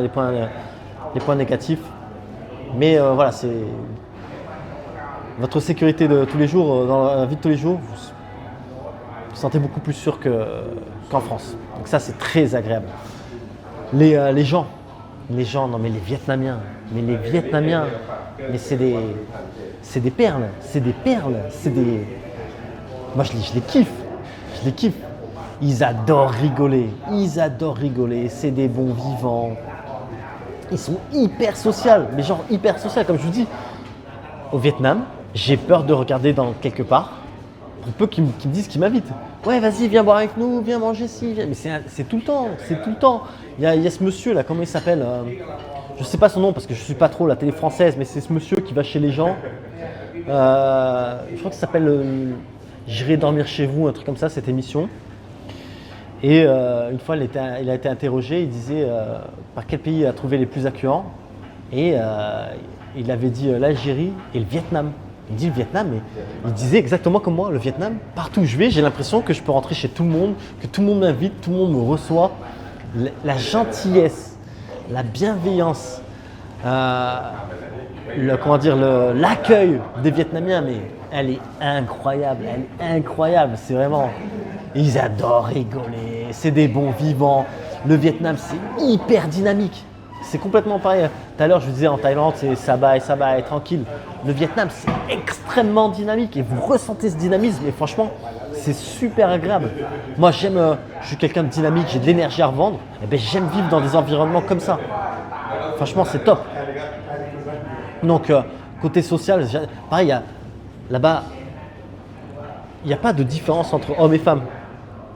les points négatifs. Mais voilà, c'est votre sécurité de tous les jours, dans la vie de tous les jours, vous sentez beaucoup plus sûr qu'en France. Donc ça, c'est très agréable. Les gens, non mais les Vietnamiens, mais c'est des perles, moi je les kiffe. Ils adorent rigoler, c'est des bons vivants. Ils sont hyper sociaux, mais genre hyper sociaux, comme je vous dis. Au Vietnam, j'ai peur de regarder dans quelque part, pour peu qu'ils me disent qu'ils m'invitent. Ouais, vas-y, viens boire avec nous, viens manger ici. Mais c'est tout le temps. Il y a ce monsieur là, comment il s'appelle je ne sais pas son nom parce que je ne suis pas trop la télé française, mais c'est ce monsieur qui va chez les gens. Je crois que ça s'appelle J'irai dormir chez vous, un truc comme ça, cette émission. Et une fois, il a été interrogé, il disait par quel pays il a trouvé les plus accueillants. Et il avait dit l'Algérie et le Vietnam. Il dit le Vietnam, mais il disait exactement comme moi, le Vietnam, partout où je vais, j'ai l'impression que je peux rentrer chez tout le monde, que tout le monde m'invite, tout le monde me reçoit. La gentillesse, la bienveillance, l'accueil des Vietnamiens, mais elle est incroyable, c'est vraiment, ils adorent rigoler, c'est des bons vivants. Le Vietnam, c'est hyper dynamique. C'est complètement pareil. Tout à l'heure, je vous disais en Thaïlande, c'est ça va et tranquille. Le Vietnam, c'est extrêmement dynamique et vous ressentez ce dynamisme. Et franchement, c'est super agréable. Moi, je suis quelqu'un de dynamique, j'ai de l'énergie à revendre. Et ben, j'aime vivre dans des environnements comme ça. Franchement, c'est top. Donc, côté social, pareil, là-bas, il n'y a pas de différence entre hommes et femmes.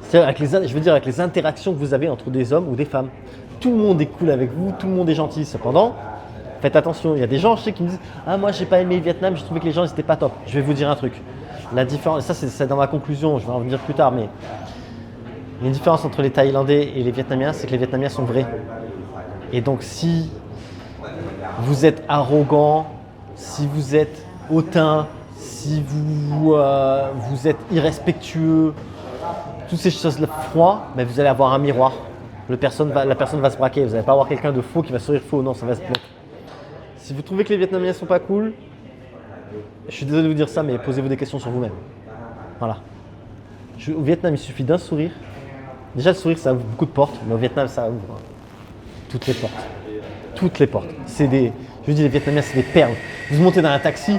C'est-à-dire, avec les interactions que vous avez entre des hommes ou des femmes. Tout le monde est cool avec vous, tout le monde est gentil. Cependant, faites attention, il y a des gens, je sais, qui me disent « Ah, moi, j'ai pas aimé le Vietnam, j'ai trouvé que les gens n'étaient pas top. » Je vais vous dire un truc. La différence, ça, c'est dans ma conclusion, je vais en revenir plus tard, mais la différence entre les Thaïlandais et les Vietnamiens, c'est que les Vietnamiens sont vrais. Et donc, si vous êtes arrogant, si vous êtes hautain, si vous êtes irrespectueux, toutes ces choses-là froid, ben vous allez avoir un miroir. La personne va se braquer. Vous n'allez pas avoir quelqu'un de faux qui va sourire faux. Non, ça va se bloquer. Si vous trouvez que les Vietnamiens ne sont pas cool, je suis désolé de vous dire ça, mais posez-vous des questions sur vous-même. Voilà. Au Vietnam, il suffit d'un sourire. Déjà, le sourire, ça ouvre beaucoup de portes, mais au Vietnam, ça ouvre toutes les portes. Toutes les portes. Je vous dis, les Vietnamiens, c'est des perles. Vous montez dans un taxi,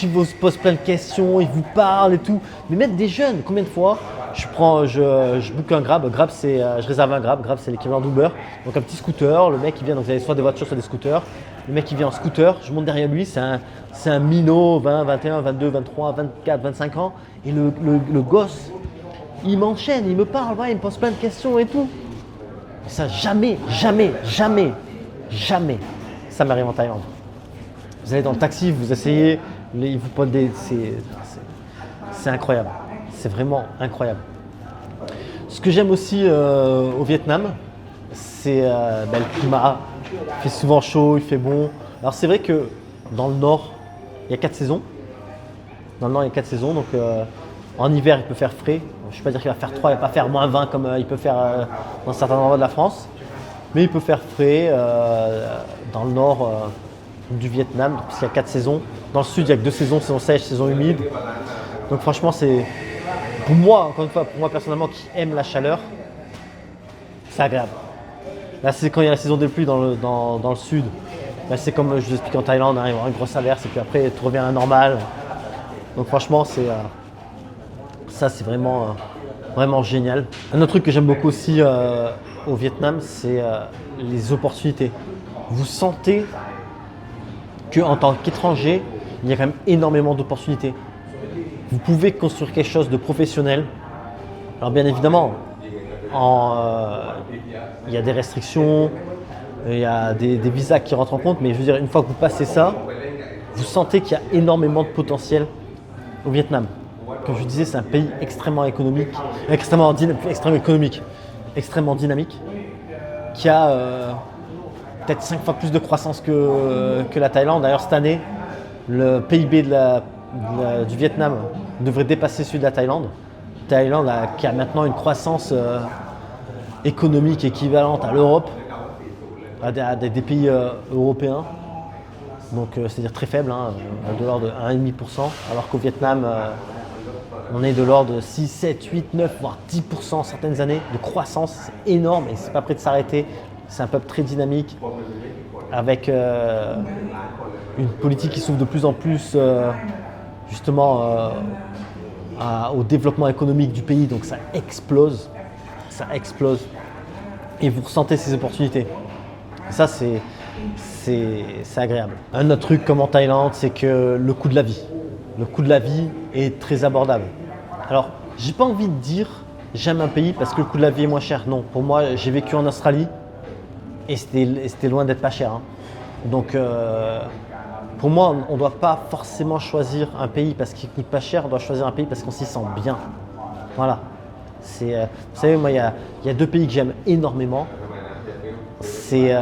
ils vous posent plein de questions, ils vous parlent et tout. Mais même des jeunes, combien de fois je book un Grab. Grab, je réserve un Grab. Grab, c'est l'équivalent d'Uber. Donc un petit scooter. Le mec, il vient. Donc vous avez soit des voitures, soit des scooters. Le mec, il vient en scooter. Je monte derrière lui. C'est un minot, 20, 21, 22, 23, 24, 25 ans. Et le gosse, il m'enchaîne, il me parle, ouais, il me pose plein de questions et tout. Et ça, jamais, ça m'arrive en Thaïlande. Vous allez dans le taxi, vous essayez, ils vous posent c'est incroyable. C'est vraiment incroyable. Ce que j'aime aussi au Vietnam, c'est le climat. Il fait souvent chaud, il fait bon. Alors c'est vrai que dans le nord, il y a 4 saisons. Donc en hiver, il peut faire frais. Je ne vais pas dire qu'il va faire 3, il ne va pas faire moins 20 comme il peut faire dans certains endroits de la France. Mais il peut faire frais dans le nord du Vietnam, parce qu'il y a 4 saisons. Dans le sud, il n'y a que 2 saisons, saison sèche, saison humide. Donc franchement, c'est pour moi, encore une fois, pour moi personnellement qui aime la chaleur, c'est agréable. Là, c'est quand il y a la saison des pluies dans le sud. Là, c'est comme je vous explique en Thaïlande, hein, il va y avoir une grosse averse et puis après, tout revient à la normale. Donc franchement, ça, c'est vraiment, vraiment génial. Un autre truc que j'aime beaucoup aussi au Vietnam, c'est les opportunités. Vous sentez qu'en tant qu'étranger, il y a quand même énormément d'opportunités. Vous pouvez construire quelque chose de professionnel. Alors bien évidemment, il y a des restrictions, il y a des visas qui rentrent en compte, mais je veux dire, une fois que vous passez ça, vous sentez qu'il y a énormément de potentiel au Vietnam. Comme je vous disais, c'est un pays extrêmement économique, extrêmement dynamique, qui a peut-être 5 fois plus de croissance que la Thaïlande. D'ailleurs, cette année, le PIB du Vietnam devrait dépasser celui de la Thaïlande. Thaïlande qui a maintenant une croissance économique équivalente à l'Europe, à des pays européens. Donc c'est-à-dire très faible, hein, de l'ordre de 1,5%, alors qu'au Vietnam, on est de l'ordre de 6, 7, 8, 9, voire 10% certaines années de croissance. C'est énorme et c'est pas prêt de s'arrêter. C'est un peuple très dynamique, avec une politique qui s'ouvre de plus en plus justement au développement économique du pays. Donc ça explose. Et vous ressentez ces opportunités. Et ça, c'est agréable. Un autre truc comme en Thaïlande, c'est que le coût de la vie est très abordable. Alors, j'ai pas envie de dire j'aime un pays parce que le coût de la vie est moins cher. Non, pour moi, j'ai vécu en Australie et c'était loin d'être pas cher, hein. Donc, pour moi, on ne doit pas forcément choisir un pays parce qu'il coûte pas cher. On doit choisir un pays parce qu'on s'y sent bien. Voilà. Vous savez, moi, il y a 2 pays que j'aime énormément. Je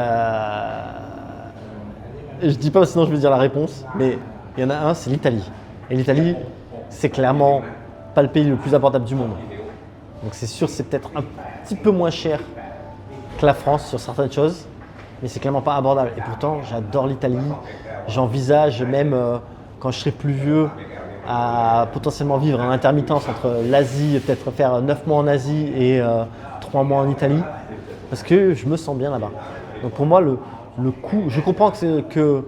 dis pas sinon je vais dire la réponse, mais il y en a un, c'est l'Italie. Et l'Italie, c'est clairement pas le pays le plus abordable du monde. Donc c'est sûr, c'est peut-être un petit peu moins cher que la France sur certaines choses, mais c'est clairement pas abordable. Et pourtant, j'adore l'Italie. J'envisage même, quand je serai plus vieux, à potentiellement vivre en intermittence entre l'Asie, peut-être faire 9 mois en Asie et 3 mois en Italie, parce que je me sens bien là-bas. Donc pour moi, le coût, je comprends que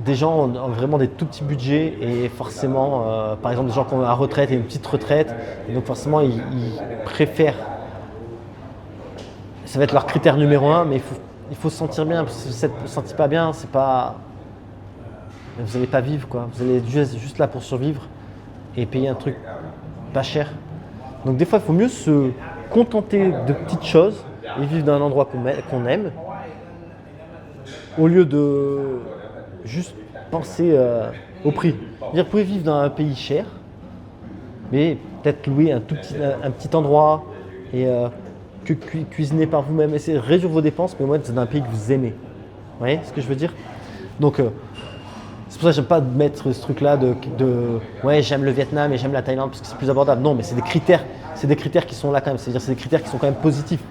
des gens ont vraiment des tout petits budgets et forcément, par exemple des gens qui ont la retraite et une petite retraite, et donc forcément ils préfèrent, ça va être leur critère numéro 1, mais il faut se sentir bien, parce que si vous ne vous sentez pas bien, c'est pas, vous n'allez pas vivre, quoi. Vous allez être juste là pour survivre et payer un truc pas cher. Donc des fois, il faut mieux se contenter de petites choses et vivre dans un endroit qu'on aime, au lieu de juste penser au prix. Vous pouvez vivre dans un pays cher, mais peut-être louer un petit endroit et cuisiner par vous-même, essayer de réduire vos dépenses, mais c'est dans un pays que vous aimez. Vous voyez ce que je veux dire? Donc c'est pour ça que j'aime pas mettre ce truc-là de ouais, j'aime le Vietnam et j'aime la Thaïlande parce que c'est plus abordable. Non, mais c'est des critères qui sont là quand même. C'est-à-dire c'est des critères qui sont quand même positifs.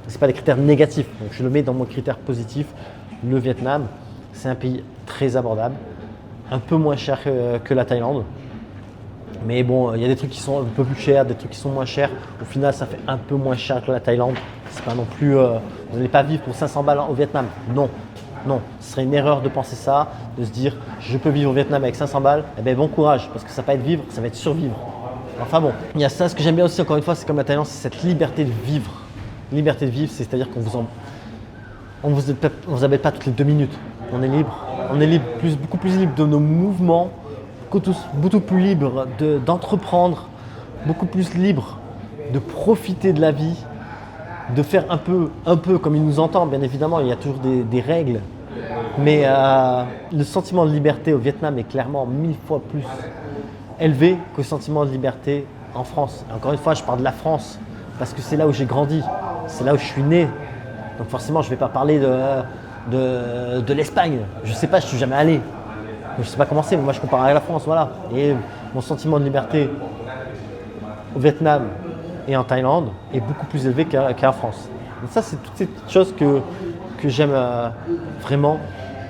C'est pas des critères négatifs. Donc je le mets dans mon critère positif. Le Vietnam, c'est un pays très abordable, un peu moins cher que la Thaïlande. Mais bon, il y a des trucs qui sont un peu plus chers, des trucs qui sont moins chers. Au final, ça fait un peu moins cher que la Thaïlande. C'est pas non plus, vous n'allez pas vivre pour 500 balles au Vietnam. Non, ce serait une erreur de penser ça, de se dire je peux vivre au Vietnam avec 500 balles. Eh bien bon courage, parce que ça va pas être vivre, ça va être survivre. Enfin bon, il y a ça. Ce que j'aime bien aussi, encore une fois, c'est comme la Thaïlande, c'est cette liberté de vivre. Liberté de vivre, c'est-à-dire qu'on vous embête pas toutes les 2 minutes. On est libre, beaucoup plus libre de nos mouvements, beaucoup plus libre d'entreprendre, beaucoup plus libre de profiter de la vie, de faire un peu comme il nous entend. Bien évidemment, il y a toujours des règles, mais le sentiment de liberté au Vietnam est clairement 1000 fois plus élevé que le sentiment de liberté en France. Et encore une fois, je parle de la France parce que c'est là où j'ai grandi, c'est là où je suis né. Donc forcément, je ne vais pas parler de l'Espagne. Je ne sais pas, je ne suis jamais allé. Donc, je ne sais pas comment c'est, mais moi je compare avec la France, voilà. Et mon sentiment de liberté au Vietnam et en Thaïlande est beaucoup plus élevé qu'en France. Donc ça, c'est toutes ces petites choses que j'aime vraiment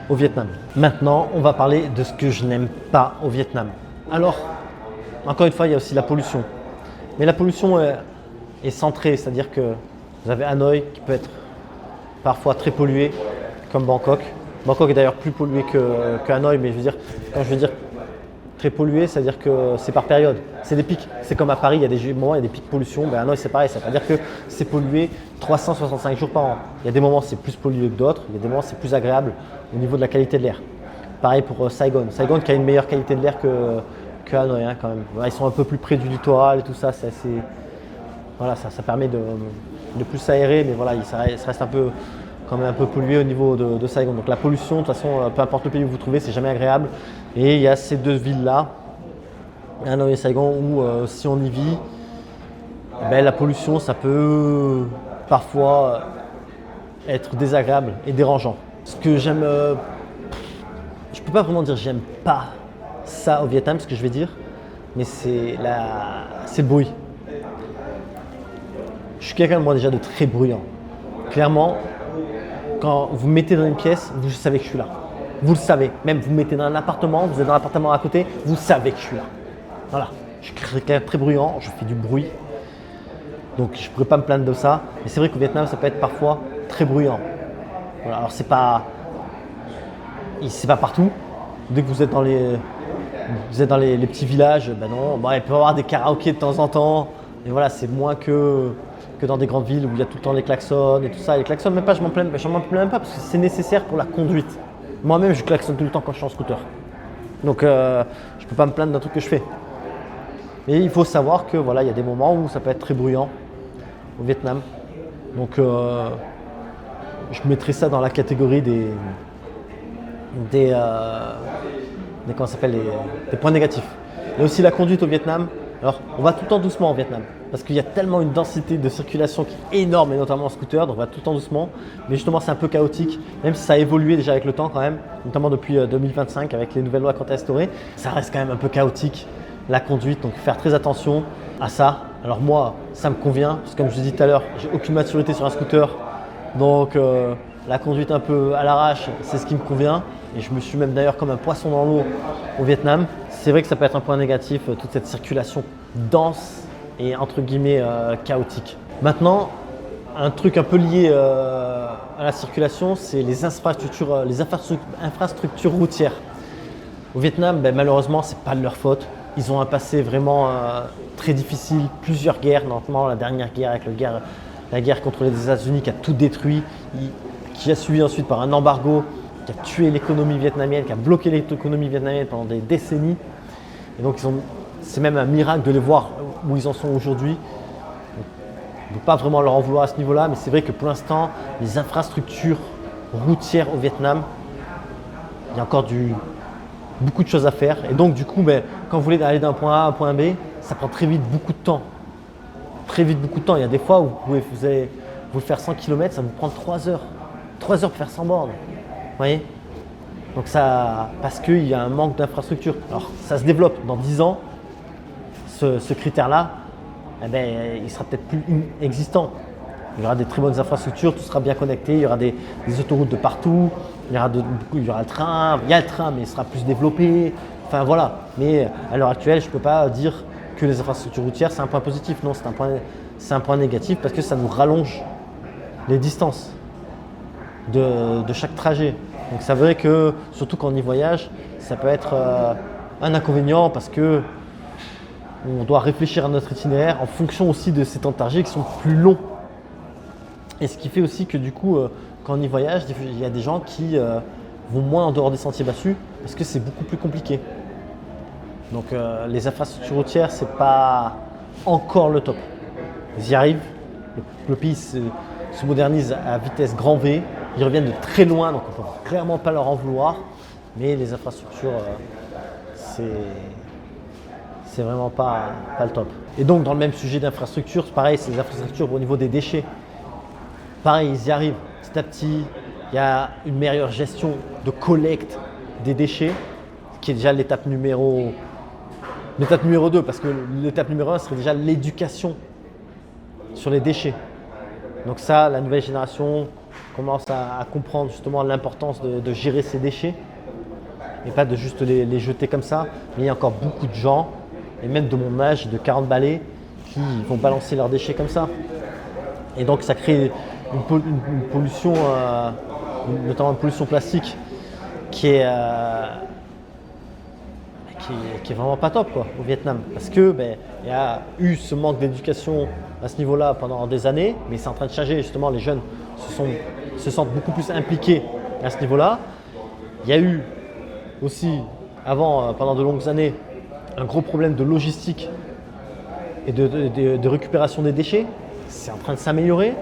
au Vietnam. Maintenant, on va parler de ce que je n'aime pas au Vietnam. Alors, encore une fois, il y a aussi la pollution. Mais la pollution est centrée, c'est-à-dire que vous avez Hanoï qui peut être parfois très pollué, comme Bangkok. Bangkok est d'ailleurs plus pollué que Hanoï, mais quand je veux dire très pollué, c'est-à-dire que c'est par période. C'est des pics. C'est comme à Paris, il y a des moments, il y a des pics de pollution. Ben Hanoï, c'est pareil. Ça veut pas dire que c'est pollué 365 jours par an. Il y a des moments, c'est plus pollué que d'autres. Il y a des moments, c'est plus agréable au niveau de la qualité de l'air. Pareil pour Saigon. Saigon qui a une meilleure qualité de l'air que Hanoï, hein, quand même. Ils sont un peu plus près du littoral et tout ça. C'est assez... Voilà, ça permet de plus s'aérer, mais voilà, ça reste quand même un peu pollué au niveau de Saigon. Donc la pollution, de toute façon, peu importe le pays où vous vous trouvez, c'est jamais agréable. Et il y a ces deux villes-là, Hanoï et Saigon, où si on y vit, ben, la pollution, ça peut parfois être désagréable et dérangeant. Ce que j'aime, je peux pas vraiment dire j'aime pas ça au Vietnam, ce que je vais dire, mais c'est le bruit. Je suis quelqu'un, moi, déjà de très bruyant. Clairement, quand vous me mettez dans une pièce, vous savez que je suis là. Vous le savez. Même vous me mettez dans un appartement, vous êtes dans l'appartement à côté, vous savez que je suis là. Voilà. Je suis quelqu'un de très bruyant, je fais du bruit. Donc je ne pourrais pas me plaindre de ça. Mais c'est vrai qu'au Vietnam, ça peut être parfois très bruyant. Voilà. Alors c'est pas partout. Dès que vous êtes dans les petits villages, ben non, bon, il peut y avoir des karaokés de temps en temps. Et voilà, c'est moins que dans des grandes villes où il y a tout le temps les klaxons et tout ça. Les klaxons, même pas, je m'en plains même pas parce que c'est nécessaire pour la conduite. Moi-même, je klaxonne tout le temps quand je suis en scooter. Donc, je ne peux pas me plaindre d'un truc que je fais. Et il faut savoir que voilà, il y a des moments où ça peut être très bruyant au Vietnam. Donc, je mettrais ça dans la catégorie des comment ça s'appelle, des points négatifs. Il y a aussi la conduite au Vietnam. Alors, on va tout le temps doucement au Vietnam parce qu'il y a tellement une densité de circulation qui est énorme, et notamment en scooter, donc on va tout le temps doucement. Mais justement, c'est un peu chaotique, même si ça a évolué déjà avec le temps quand même, notamment depuis 2025 avec les nouvelles lois qui ont été instaurées. Ça reste quand même un peu chaotique, la conduite, donc faire très attention à ça. Alors moi, ça me convient, parce que comme je vous ai dit tout à l'heure, j'ai aucune maturité sur un scooter, donc la conduite un peu à l'arrache, c'est ce qui me convient. Et je me suis même d'ailleurs comme un poisson dans l'eau au Vietnam. C'est vrai que ça peut être un point négatif, toute cette circulation dense et entre guillemets chaotique. Maintenant, un truc un peu lié à la circulation, c'est les infrastructures routières. Au Vietnam, ben, malheureusement, c'est pas de leur faute. Ils ont un passé vraiment très difficile, plusieurs guerres, notamment la dernière guerre avec la guerre contre les États-Unis qui a tout détruit, qui a suivi ensuite par un embargo qui a tué l'économie vietnamienne, qui a bloqué l'économie vietnamienne pendant des décennies. Et donc c'est même un miracle de les voir où ils en sont aujourd'hui. On ne peut pas vraiment leur en vouloir à ce niveau-là, mais c'est vrai que pour l'instant, les infrastructures routières au Vietnam, il y a encore beaucoup de choses à faire. Et donc du coup, ben, quand vous voulez aller d'un point A à un point B, ça prend très vite beaucoup de temps. Très vite beaucoup de temps. Il y a des fois où vous allez faire 100 km, ça vous prend 3 heures. 3 heures pour faire 100 bornes. Vous voyez ? Donc ça, parce qu'il y a un manque d'infrastructure. Alors ça se développe dans 10 ans, ce critère-là, eh ben, il sera peut-être plus existant. Il y aura des très bonnes infrastructures, tout sera bien connecté, il y aura des autoroutes de partout, il y aura le train, il y a le train mais il sera plus développé. Enfin voilà, mais à l'heure actuelle, je ne peux pas dire que les infrastructures routières c'est un point positif. Non, c'est un point négatif parce que ça nous rallonge les distances de chaque trajet. Donc c'est vrai que, surtout quand on y voyage, ça peut être un inconvénient parce que on doit réfléchir à notre itinéraire en fonction aussi de ces temps de trajet qui sont plus longs. Et ce qui fait aussi que du coup, quand on y voyage, il y a des gens qui vont moins en dehors des sentiers battus parce que c'est beaucoup plus compliqué. Donc les infrastructures routières, c'est pas encore le top. Ils y arrivent, le pays se modernise à vitesse grand V, ils reviennent de très loin, donc on ne peut clairement pas leur en vouloir, mais les infrastructures, c'est vraiment pas le top. Et donc dans le même sujet d'infrastructure, c'est pareil, c'est les infrastructures au niveau des déchets. Pareil, ils y arrivent petit à petit, il y a une meilleure gestion de collecte des déchets, qui est déjà l'étape numéro 2, parce que l'étape numéro 1 serait déjà l'éducation sur les déchets. Donc ça, la nouvelle génération commence à comprendre justement l'importance de gérer ses déchets et pas de juste les jeter comme ça. Mais il y a encore beaucoup de gens, et même de mon âge, de 40 balais, qui vont balancer leurs déchets comme ça. Et donc ça crée une pollution, notamment une pollution plastique, qui est vraiment pas top quoi, au Vietnam. Parce que il y a eu ce manque d'éducation à ce niveau-là pendant des années, mais c'est en train de changer. Justement, les jeunes se sentent beaucoup plus impliqués à ce niveau-là. Il y a eu aussi, avant, pendant de longues années, un gros problème de logistique et de récupération des déchets. C'est en train de s'améliorer.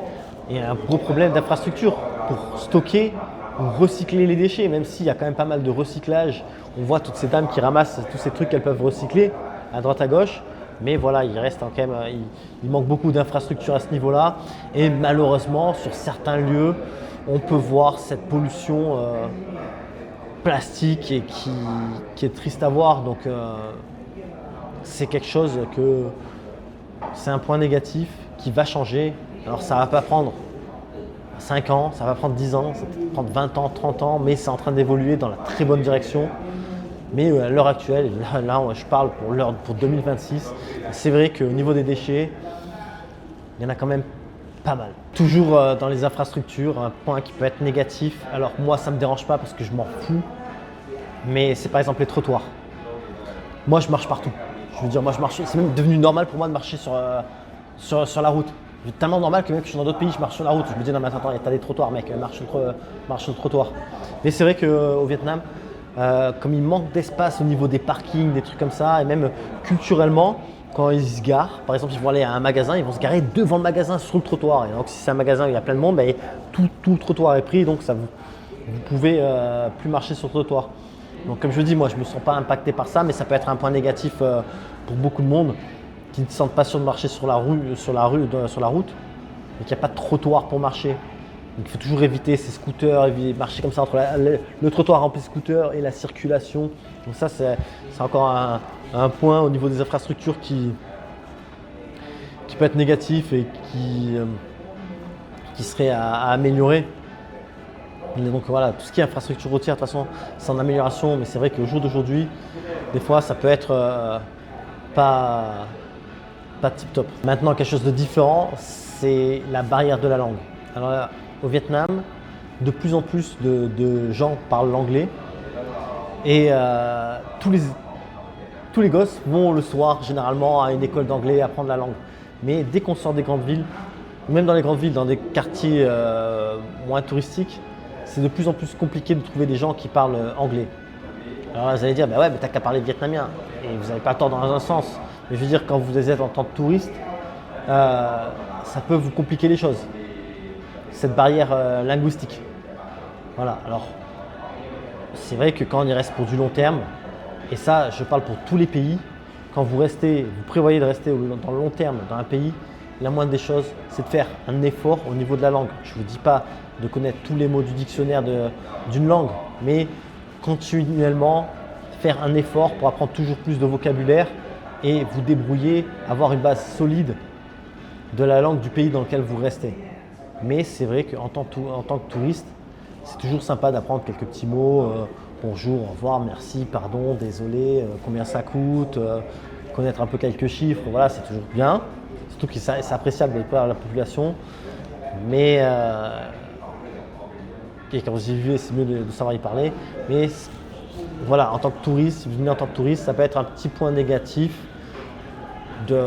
Et un gros problème d'infrastructure pour stocker ou recycler les déchets, même s'il y a quand même pas mal de recyclage. On voit toutes ces dames qui ramassent tous ces trucs qu'elles peuvent recycler à droite à gauche. Mais voilà, il reste quand même, il manque beaucoup d'infrastructures à ce niveau-là. Et malheureusement, sur certains lieux, on peut voir cette pollution plastique et qui est triste à voir. Donc c'est quelque chose c'est un point négatif qui va changer. Alors ça ne va pas prendre 5 ans, ça va prendre 10 ans, ça va prendre 20 ans, 30 ans, mais c'est en train d'évoluer dans la très bonne direction. Mais à l'heure actuelle, là je parle pour 2026, c'est vrai qu'au niveau des déchets, il y en a quand même pas mal. Toujours dans les infrastructures, un point qui peut être négatif. Alors moi ça ne me dérange pas parce que je m'en fous, mais c'est par exemple les trottoirs. Moi je marche partout. Je veux dire, moi je marche, c'est même devenu normal pour moi de marcher sur la route. C'est tellement normal que même que je suis dans d'autres pays, je marche sur la route. Je me dis non mais attends, t'as des trottoirs mec, marche sur le trottoir. Mais c'est vrai qu'au Vietnam, comme il manque d'espace au niveau des parkings, des trucs comme ça, et même culturellement, quand ils se garent, par exemple ils vont aller à un magasin, ils vont se garer devant le magasin sur le trottoir. Et donc si c'est un magasin où il y a plein de monde, tout le trottoir est pris, donc vous pouvez plus marcher sur le trottoir. Donc comme je dis, moi je ne me sens pas impacté par ça, mais ça peut être un point négatif pour beaucoup de monde qui ne se sentent pas sûrs de marcher sur la route, et qu'il n'y a pas de trottoir pour marcher. Donc il faut toujours éviter ces scooters, marcher comme ça entre le trottoir rempli de scooters et la circulation. Donc ça c'est encore un point au niveau des infrastructures qui peut être négatif et qui serait à améliorer. Et donc voilà, tout ce qui est infrastructure routière, de toute façon, c'est en amélioration, mais c'est vrai qu'au jour d'aujourd'hui, des fois, ça peut être pas tip top. Maintenant, quelque chose de différent, c'est la barrière de la langue. Alors là, au Vietnam, de plus en plus de gens parlent l'anglais et tous les gosses vont le soir généralement à une école d'anglais apprendre la langue. Mais dès qu'on sort des grandes villes, ou même dans les grandes villes, dans des quartiers moins touristiques, c'est de plus en plus compliqué de trouver des gens qui parlent anglais. Alors là, vous allez dire, ouais, mais t'as qu'à parler vietnamien. Et vous n'avez pas tort dans un sens. Mais je veux dire, quand vous êtes en tant que touriste, ça peut vous compliquer les choses. Cette barrière linguistique. Voilà, alors c'est vrai que quand on y reste pour du long terme, et ça, je parle pour tous les pays, quand vous prévoyez de rester dans le long terme dans un pays, la moindre des choses, c'est de faire un effort au niveau de la langue. Je ne vous dis pas de connaître tous les mots du dictionnaire d'une langue, mais continuellement faire un effort pour apprendre toujours plus de vocabulaire et vous débrouiller, avoir une base solide de la langue du pays dans lequel vous restez. Mais c'est vrai qu'en tant que touriste, c'est toujours sympa d'apprendre quelques petits mots. Bonjour, au revoir, merci, pardon, désolé, combien ça coûte, connaître un peu quelques chiffres, voilà, c'est toujours bien. Surtout que c'est appréciable par la population. Mais et quand vous y vivez, c'est mieux de savoir y parler. Mais voilà, en tant que touriste, si vous venez en tant que touriste, ça peut être un petit point négatif de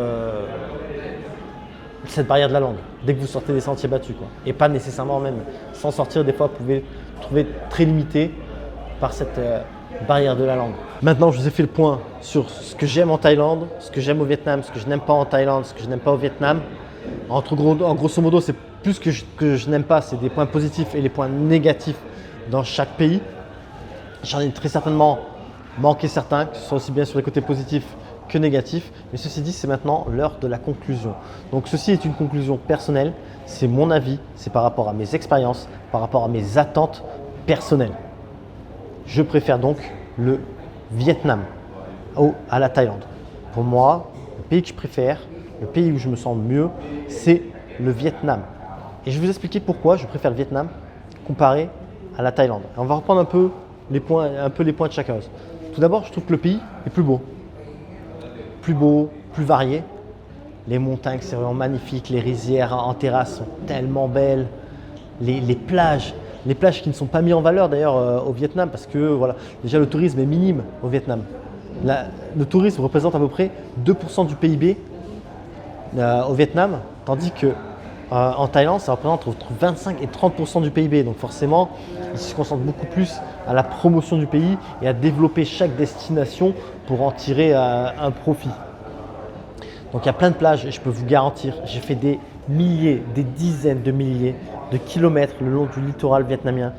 cette barrière de la langue, dès que vous sortez des sentiers battus, quoi. Et pas nécessairement même sans sortir, des fois vous pouvez trouver très limité par cette barrière de la langue. Maintenant, je vous ai fait le point sur ce que j'aime en Thaïlande, ce que j'aime au Vietnam, ce que je n'aime pas en Thaïlande, ce que je n'aime pas au Vietnam. En grosso modo, c'est plus que je n'aime pas, c'est des points positifs et les points négatifs dans chaque pays. J'en ai très certainement manqué certains, que ce soit aussi bien sur les côtés positifs que négatifs. Mais ceci dit, c'est maintenant l'heure de la conclusion. Donc ceci est une conclusion personnelle, c'est mon avis, c'est par rapport à mes expériences, par rapport à mes attentes personnelles. Je préfère donc le Vietnam à la Thaïlande. Pour moi, le pays que je préfère, le pays où je me sens mieux, c'est le Vietnam. Et je vais vous expliquer pourquoi je préfère le Vietnam comparé à la Thaïlande. On va reprendre un peu les points de chacun. Tout d'abord, je trouve que le pays est plus beau, plus varié. Les montagnes, c'est vraiment magnifique. Les rizières en terrasse sont tellement belles. Les plages qui ne sont pas mises en valeur d'ailleurs au Vietnam parce que voilà, déjà le tourisme est minime au Vietnam. Le tourisme représente à peu près 2% du PIB au Vietnam, tandis que en Thaïlande, ça représente entre 25 et 30% du PIB. Donc forcément, ils se concentrent beaucoup plus à la promotion du pays et à développer chaque destination pour en tirer un profit. Donc il y a plein de plages et je peux vous garantir, j'ai fait des milliers, des dizaines de milliers de kilomètres le long du littoral vietnamien.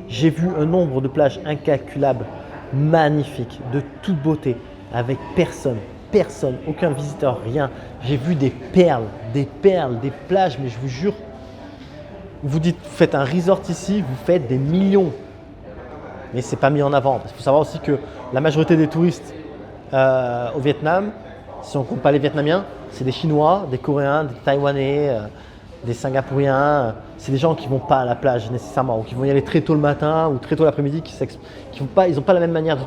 J'ai vu un nombre de plages incalculable, magnifiques, de toute beauté, avec personne, aucun visiteur, rien. J'ai vu des perles, des plages, mais je vous jure, vous faites un resort ici, vous faites des millions. Mais ce n'est pas mis en avant. Il faut savoir aussi que la majorité des touristes au Vietnam, si on ne compte pas les Vietnamiens, c'est des Chinois, des Coréens, des Taïwanais, des Singapouriens. C'est des gens qui ne vont pas à la plage nécessairement, ou qui vont y aller très tôt le matin ou très tôt l'après-midi, ils n'ont pas la même manière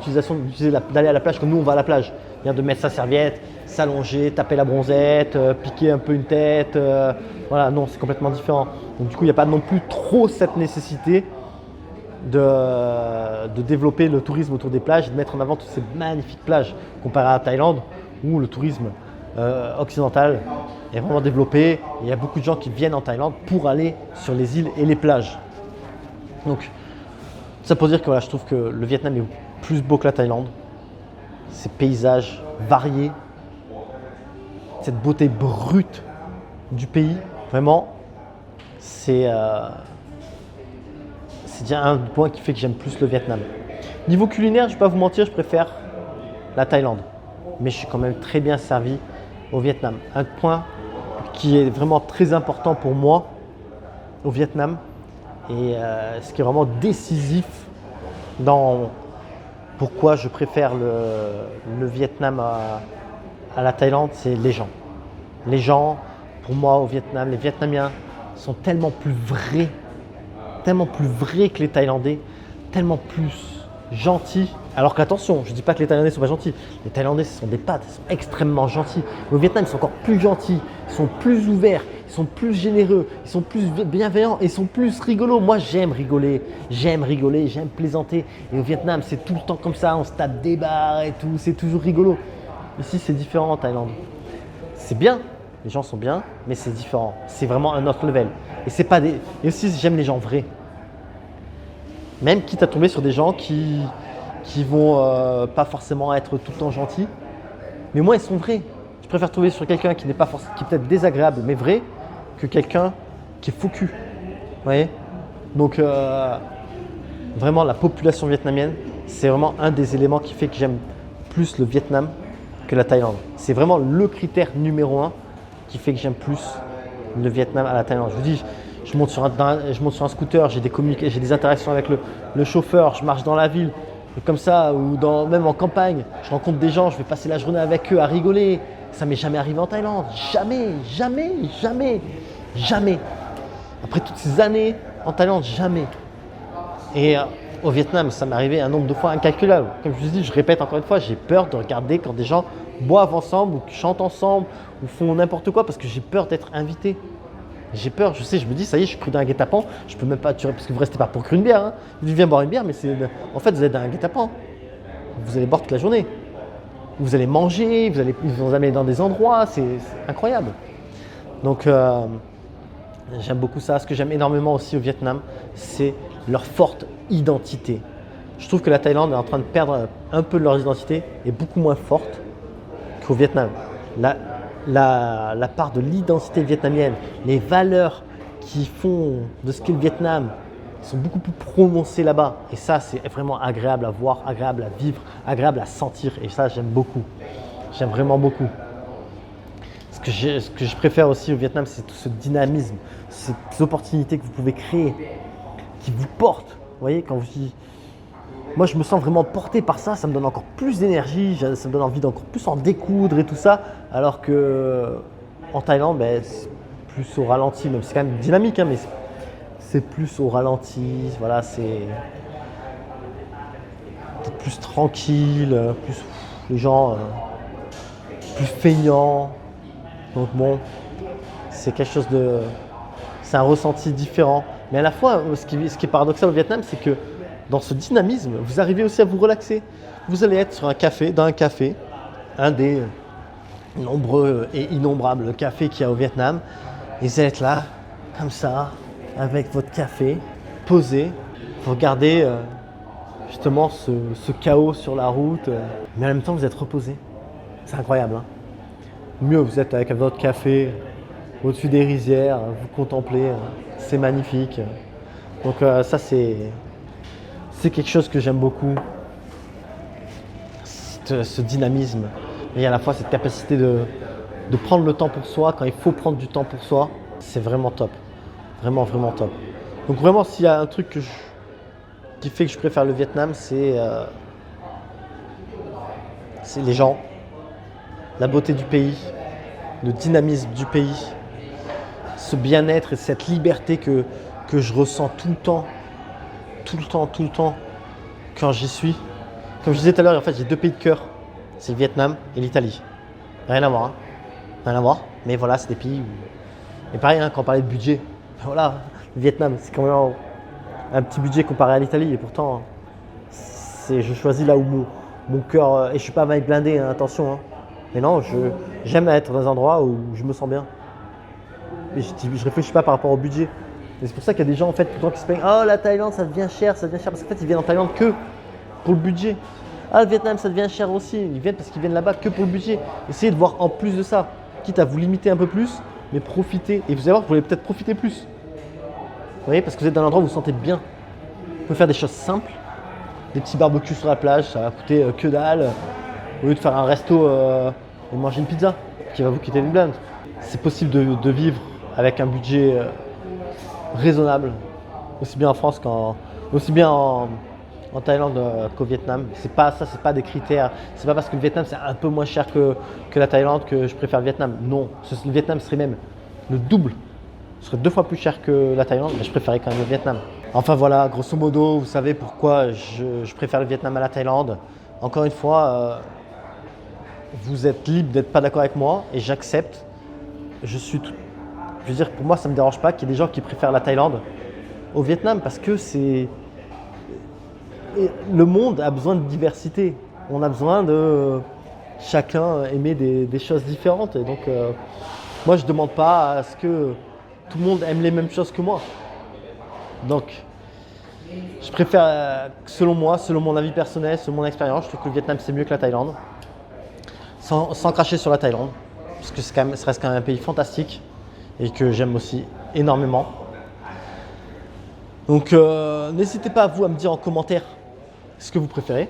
d'aller à la plage que nous on va à la plage. De mettre sa serviette, s'allonger, taper la bronzette, piquer un peu une tête. Voilà, non, c'est complètement différent. Donc du coup, il n'y a pas non plus trop cette nécessité de développer le tourisme autour des plages et de mettre en avant toutes ces magnifiques plages comparé à la Thaïlande où le tourisme occidental est vraiment développé. Et il y a beaucoup de gens qui viennent en Thaïlande pour aller sur les îles et les plages. Donc, ça pour dire que voilà, je trouve que le Vietnam est plus beau que la Thaïlande. Ces paysages variés, cette beauté brute du pays, vraiment, c'est déjà un point qui fait que j'aime plus le Vietnam. Niveau culinaire, je ne vais pas vous mentir, je préfère la Thaïlande. Mais je suis quand même très bien servi au Vietnam. Un point qui est vraiment très important pour moi au Vietnam et ce qui est vraiment décisif dans pourquoi je préfère le Vietnam à la Thaïlande, c'est les gens. Les gens, pour moi au Vietnam, les Vietnamiens sont tellement plus vrais que les Thaïlandais, tellement plus gentils. Alors qu'attention, je ne dis pas que les Thaïlandais ne sont pas gentils. Les Thaïlandais, ce sont des pâtes, ils sont extrêmement gentils. Mais au Vietnam, ils sont encore plus gentils, ils sont plus ouverts, ils sont plus généreux, ils sont plus bienveillants, ils sont plus rigolos. Moi, j'aime rigoler, j'aime plaisanter. Et au Vietnam, c'est tout le temps comme ça, on se tape des barres et tout, c'est toujours rigolo. Ici, c'est différent en Thaïlande. C'est bien, les gens sont bien, mais c'est différent. C'est vraiment un autre level. Et c'est pas des. Et aussi, j'aime les gens vrais. Même quitte à tomber sur des gens qui vont pas forcément être tout le temps gentils, mais moi ils sont vrais. Je préfère tomber sur quelqu'un qui n'est pas qui est peut-être désagréable mais vrai que quelqu'un qui est faux cul. Vous voyez ? Donc vraiment la population vietnamienne, c'est vraiment un des éléments qui fait que j'aime plus le Vietnam que la Thaïlande. C'est vraiment le critère numéro 1 qui fait que j'aime plus le Vietnam à la Thaïlande. Je vous dis, je monte sur un scooter, j'ai des interactions avec le chauffeur, je marche dans la ville. Et comme ça, ou même en campagne, je rencontre des gens, je vais passer la journée avec eux à rigoler. Ça m'est jamais arrivé en Thaïlande. Jamais. Après toutes ces années en Thaïlande, jamais. Et au Vietnam, ça m'est arrivé un nombre de fois incalculable. Comme je vous dis, je répète encore une fois, j'ai peur de regarder quand des gens boivent ensemble ou chantent ensemble ou font n'importe quoi parce que j'ai peur d'être invité. J'ai peur, je me dis, ça y est, je suis pris d'un guet-apens, je peux même pas tuer parce que vous restez pas pour une bière. Hein. Je viens boire une bière, mais en fait, vous êtes dans un guet-apens. Vous allez boire toute la journée. Vous allez manger, ils vont vous amener dans des endroits, c'est incroyable. Donc, j'aime beaucoup ça. Ce que j'aime énormément aussi au Vietnam, c'est leur forte identité. Je trouve que la Thaïlande est en train de perdre un peu de leur identité et beaucoup moins forte qu'au Vietnam. La part de l'identité vietnamienne, les valeurs qui font de ce qu'est le Vietnam sont beaucoup plus prononcées là-bas. Et ça, c'est vraiment agréable à voir, agréable à vivre, agréable à sentir. Et ça, j'aime beaucoup. J'aime vraiment beaucoup. Ce que je préfère aussi au Vietnam, c'est tout ce dynamisme, ces opportunités que vous pouvez créer, qui vous portent. Vous voyez, quand vous dites... Moi, je me sens vraiment porté par ça, ça me donne encore plus d'énergie, ça me donne envie d'encore plus en découdre et tout ça. Alors qu'en Thaïlande, plus au ralenti, même c'est quand même dynamique, hein, mais c'est plus au ralenti, voilà, c'est peut-être plus tranquille, plus les gens plus feignants. Donc bon, c'est quelque chose de, c'est un ressenti différent. Mais à la fois, ce qui est paradoxal au Vietnam, c'est que dans ce dynamisme, vous arrivez aussi à vous relaxer. Vous allez être sur un café, dans un café, un des nombreux et innombrables cafés qu'il y a au Vietnam. Et vous allez être là, comme ça, avec votre café, posé. Vous regardez justement ce chaos sur la route, mais en même temps vous êtes reposé. C'est incroyable, hein. Mieux, vous êtes avec votre café au-dessus des rizières, vous contemplez, c'est magnifique. Donc ça c'est quelque chose que j'aime beaucoup, ce dynamisme. Et à la fois cette capacité de prendre le temps pour soi quand il faut prendre du temps pour soi, c'est vraiment top. Vraiment, vraiment top. Donc vraiment, s'il y a un truc qui fait que je préfère le Vietnam, c'est les gens, la beauté du pays, le dynamisme du pays, ce bien-être et cette liberté que je ressens tout le temps, quand j'y suis. Comme je disais tout à l'heure, en fait, j'ai 2 pays de cœur, c'est le Vietnam et l'Italie. Rien à voir, hein. Rien à voir, mais voilà, c'est des pays où... Et pareil, hein, quand on parlait de budget, voilà, le Vietnam, c'est quand même un petit budget comparé à l'Italie, et pourtant, je choisis là où mon cœur, et je suis pas mal blindé, hein, attention, hein. Mais non, j'aime être dans un endroit où je me sens bien. Mais je réfléchis pas par rapport au budget. Et c'est pour ça qu'il y a des gens en fait tout le temps qui se plaignent, oh la Thaïlande ça devient cher, parce qu'en fait ils viennent en Thaïlande que pour le budget. Ah le Vietnam ça devient cher aussi, ils viennent parce qu'ils viennent là-bas que pour le budget. Essayez de voir en plus de ça, quitte à vous limiter un peu plus, mais profitez. Et vous allez voir, vous pouvez peut-être profiter plus. Vous voyez, parce que vous êtes dans un endroit où vous vous sentez bien. Vous pouvez faire des choses simples, des petits barbecues sur la plage, ça va coûter que dalle, au lieu de faire un resto et manger une pizza qui va vous quitter une blinde. C'est possible de vivre avec un budget raisonnable, aussi bien en France aussi bien en Thaïlande qu'au Vietnam. C'est pas des critères. C'est pas parce que le Vietnam c'est un peu moins cher que la Thaïlande que je préfère le Vietnam. Non, le Vietnam serait même le double. Ce serait 2 fois plus cher que la Thaïlande, mais je préférais quand même le Vietnam. Enfin voilà, grosso modo, vous savez pourquoi je préfère le Vietnam à la Thaïlande. Encore une fois, vous êtes libre d'être pas d'accord avec moi et j'accepte. Je veux dire, pour moi, ça ne me dérange pas qu'il y ait des gens qui préfèrent la Thaïlande au Vietnam parce que le monde a besoin de diversité. On a besoin de chacun aimer des choses différentes. Et donc, moi, je ne demande pas à ce que tout le monde aime les mêmes choses que moi. Donc, je préfère, selon moi, selon mon avis personnel, selon mon expérience, je trouve que le Vietnam, c'est mieux que la Thaïlande. Sans cracher sur la Thaïlande, parce que ça reste quand même un pays fantastique et que j'aime aussi énormément. Donc n'hésitez pas vous à me dire en commentaire ce que vous préférez.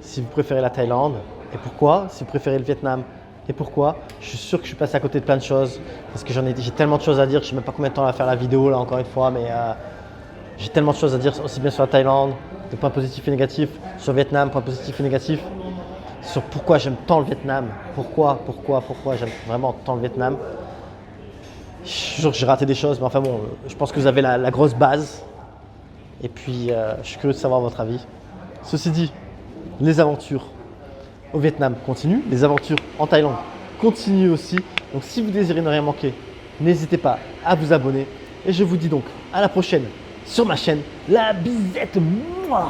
Si vous préférez la Thaïlande et pourquoi. Si vous préférez le Vietnam et pourquoi. Je suis sûr que je suis passé à côté de plein de choses parce que j'ai tellement de choses à dire. Je ne sais même pas combien de temps on va faire la vidéo là encore une fois, mais j'ai tellement de choses à dire aussi bien sur la Thaïlande, des points positifs et négatifs, sur le Vietnam, points positifs et négatifs, sur pourquoi j'aime tant le Vietnam, pourquoi j'aime vraiment tant le Vietnam. Je suis sûr que j'ai raté des choses, mais enfin bon, je pense que vous avez la grosse base. Et puis, je suis curieux de savoir votre avis. Ceci dit, les aventures au Vietnam continuent, les aventures en Thaïlande continuent aussi. Donc, si vous désirez ne rien manquer, n'hésitez pas à vous abonner. Et je vous dis donc à la prochaine sur ma chaîne La Bizette. Mouah.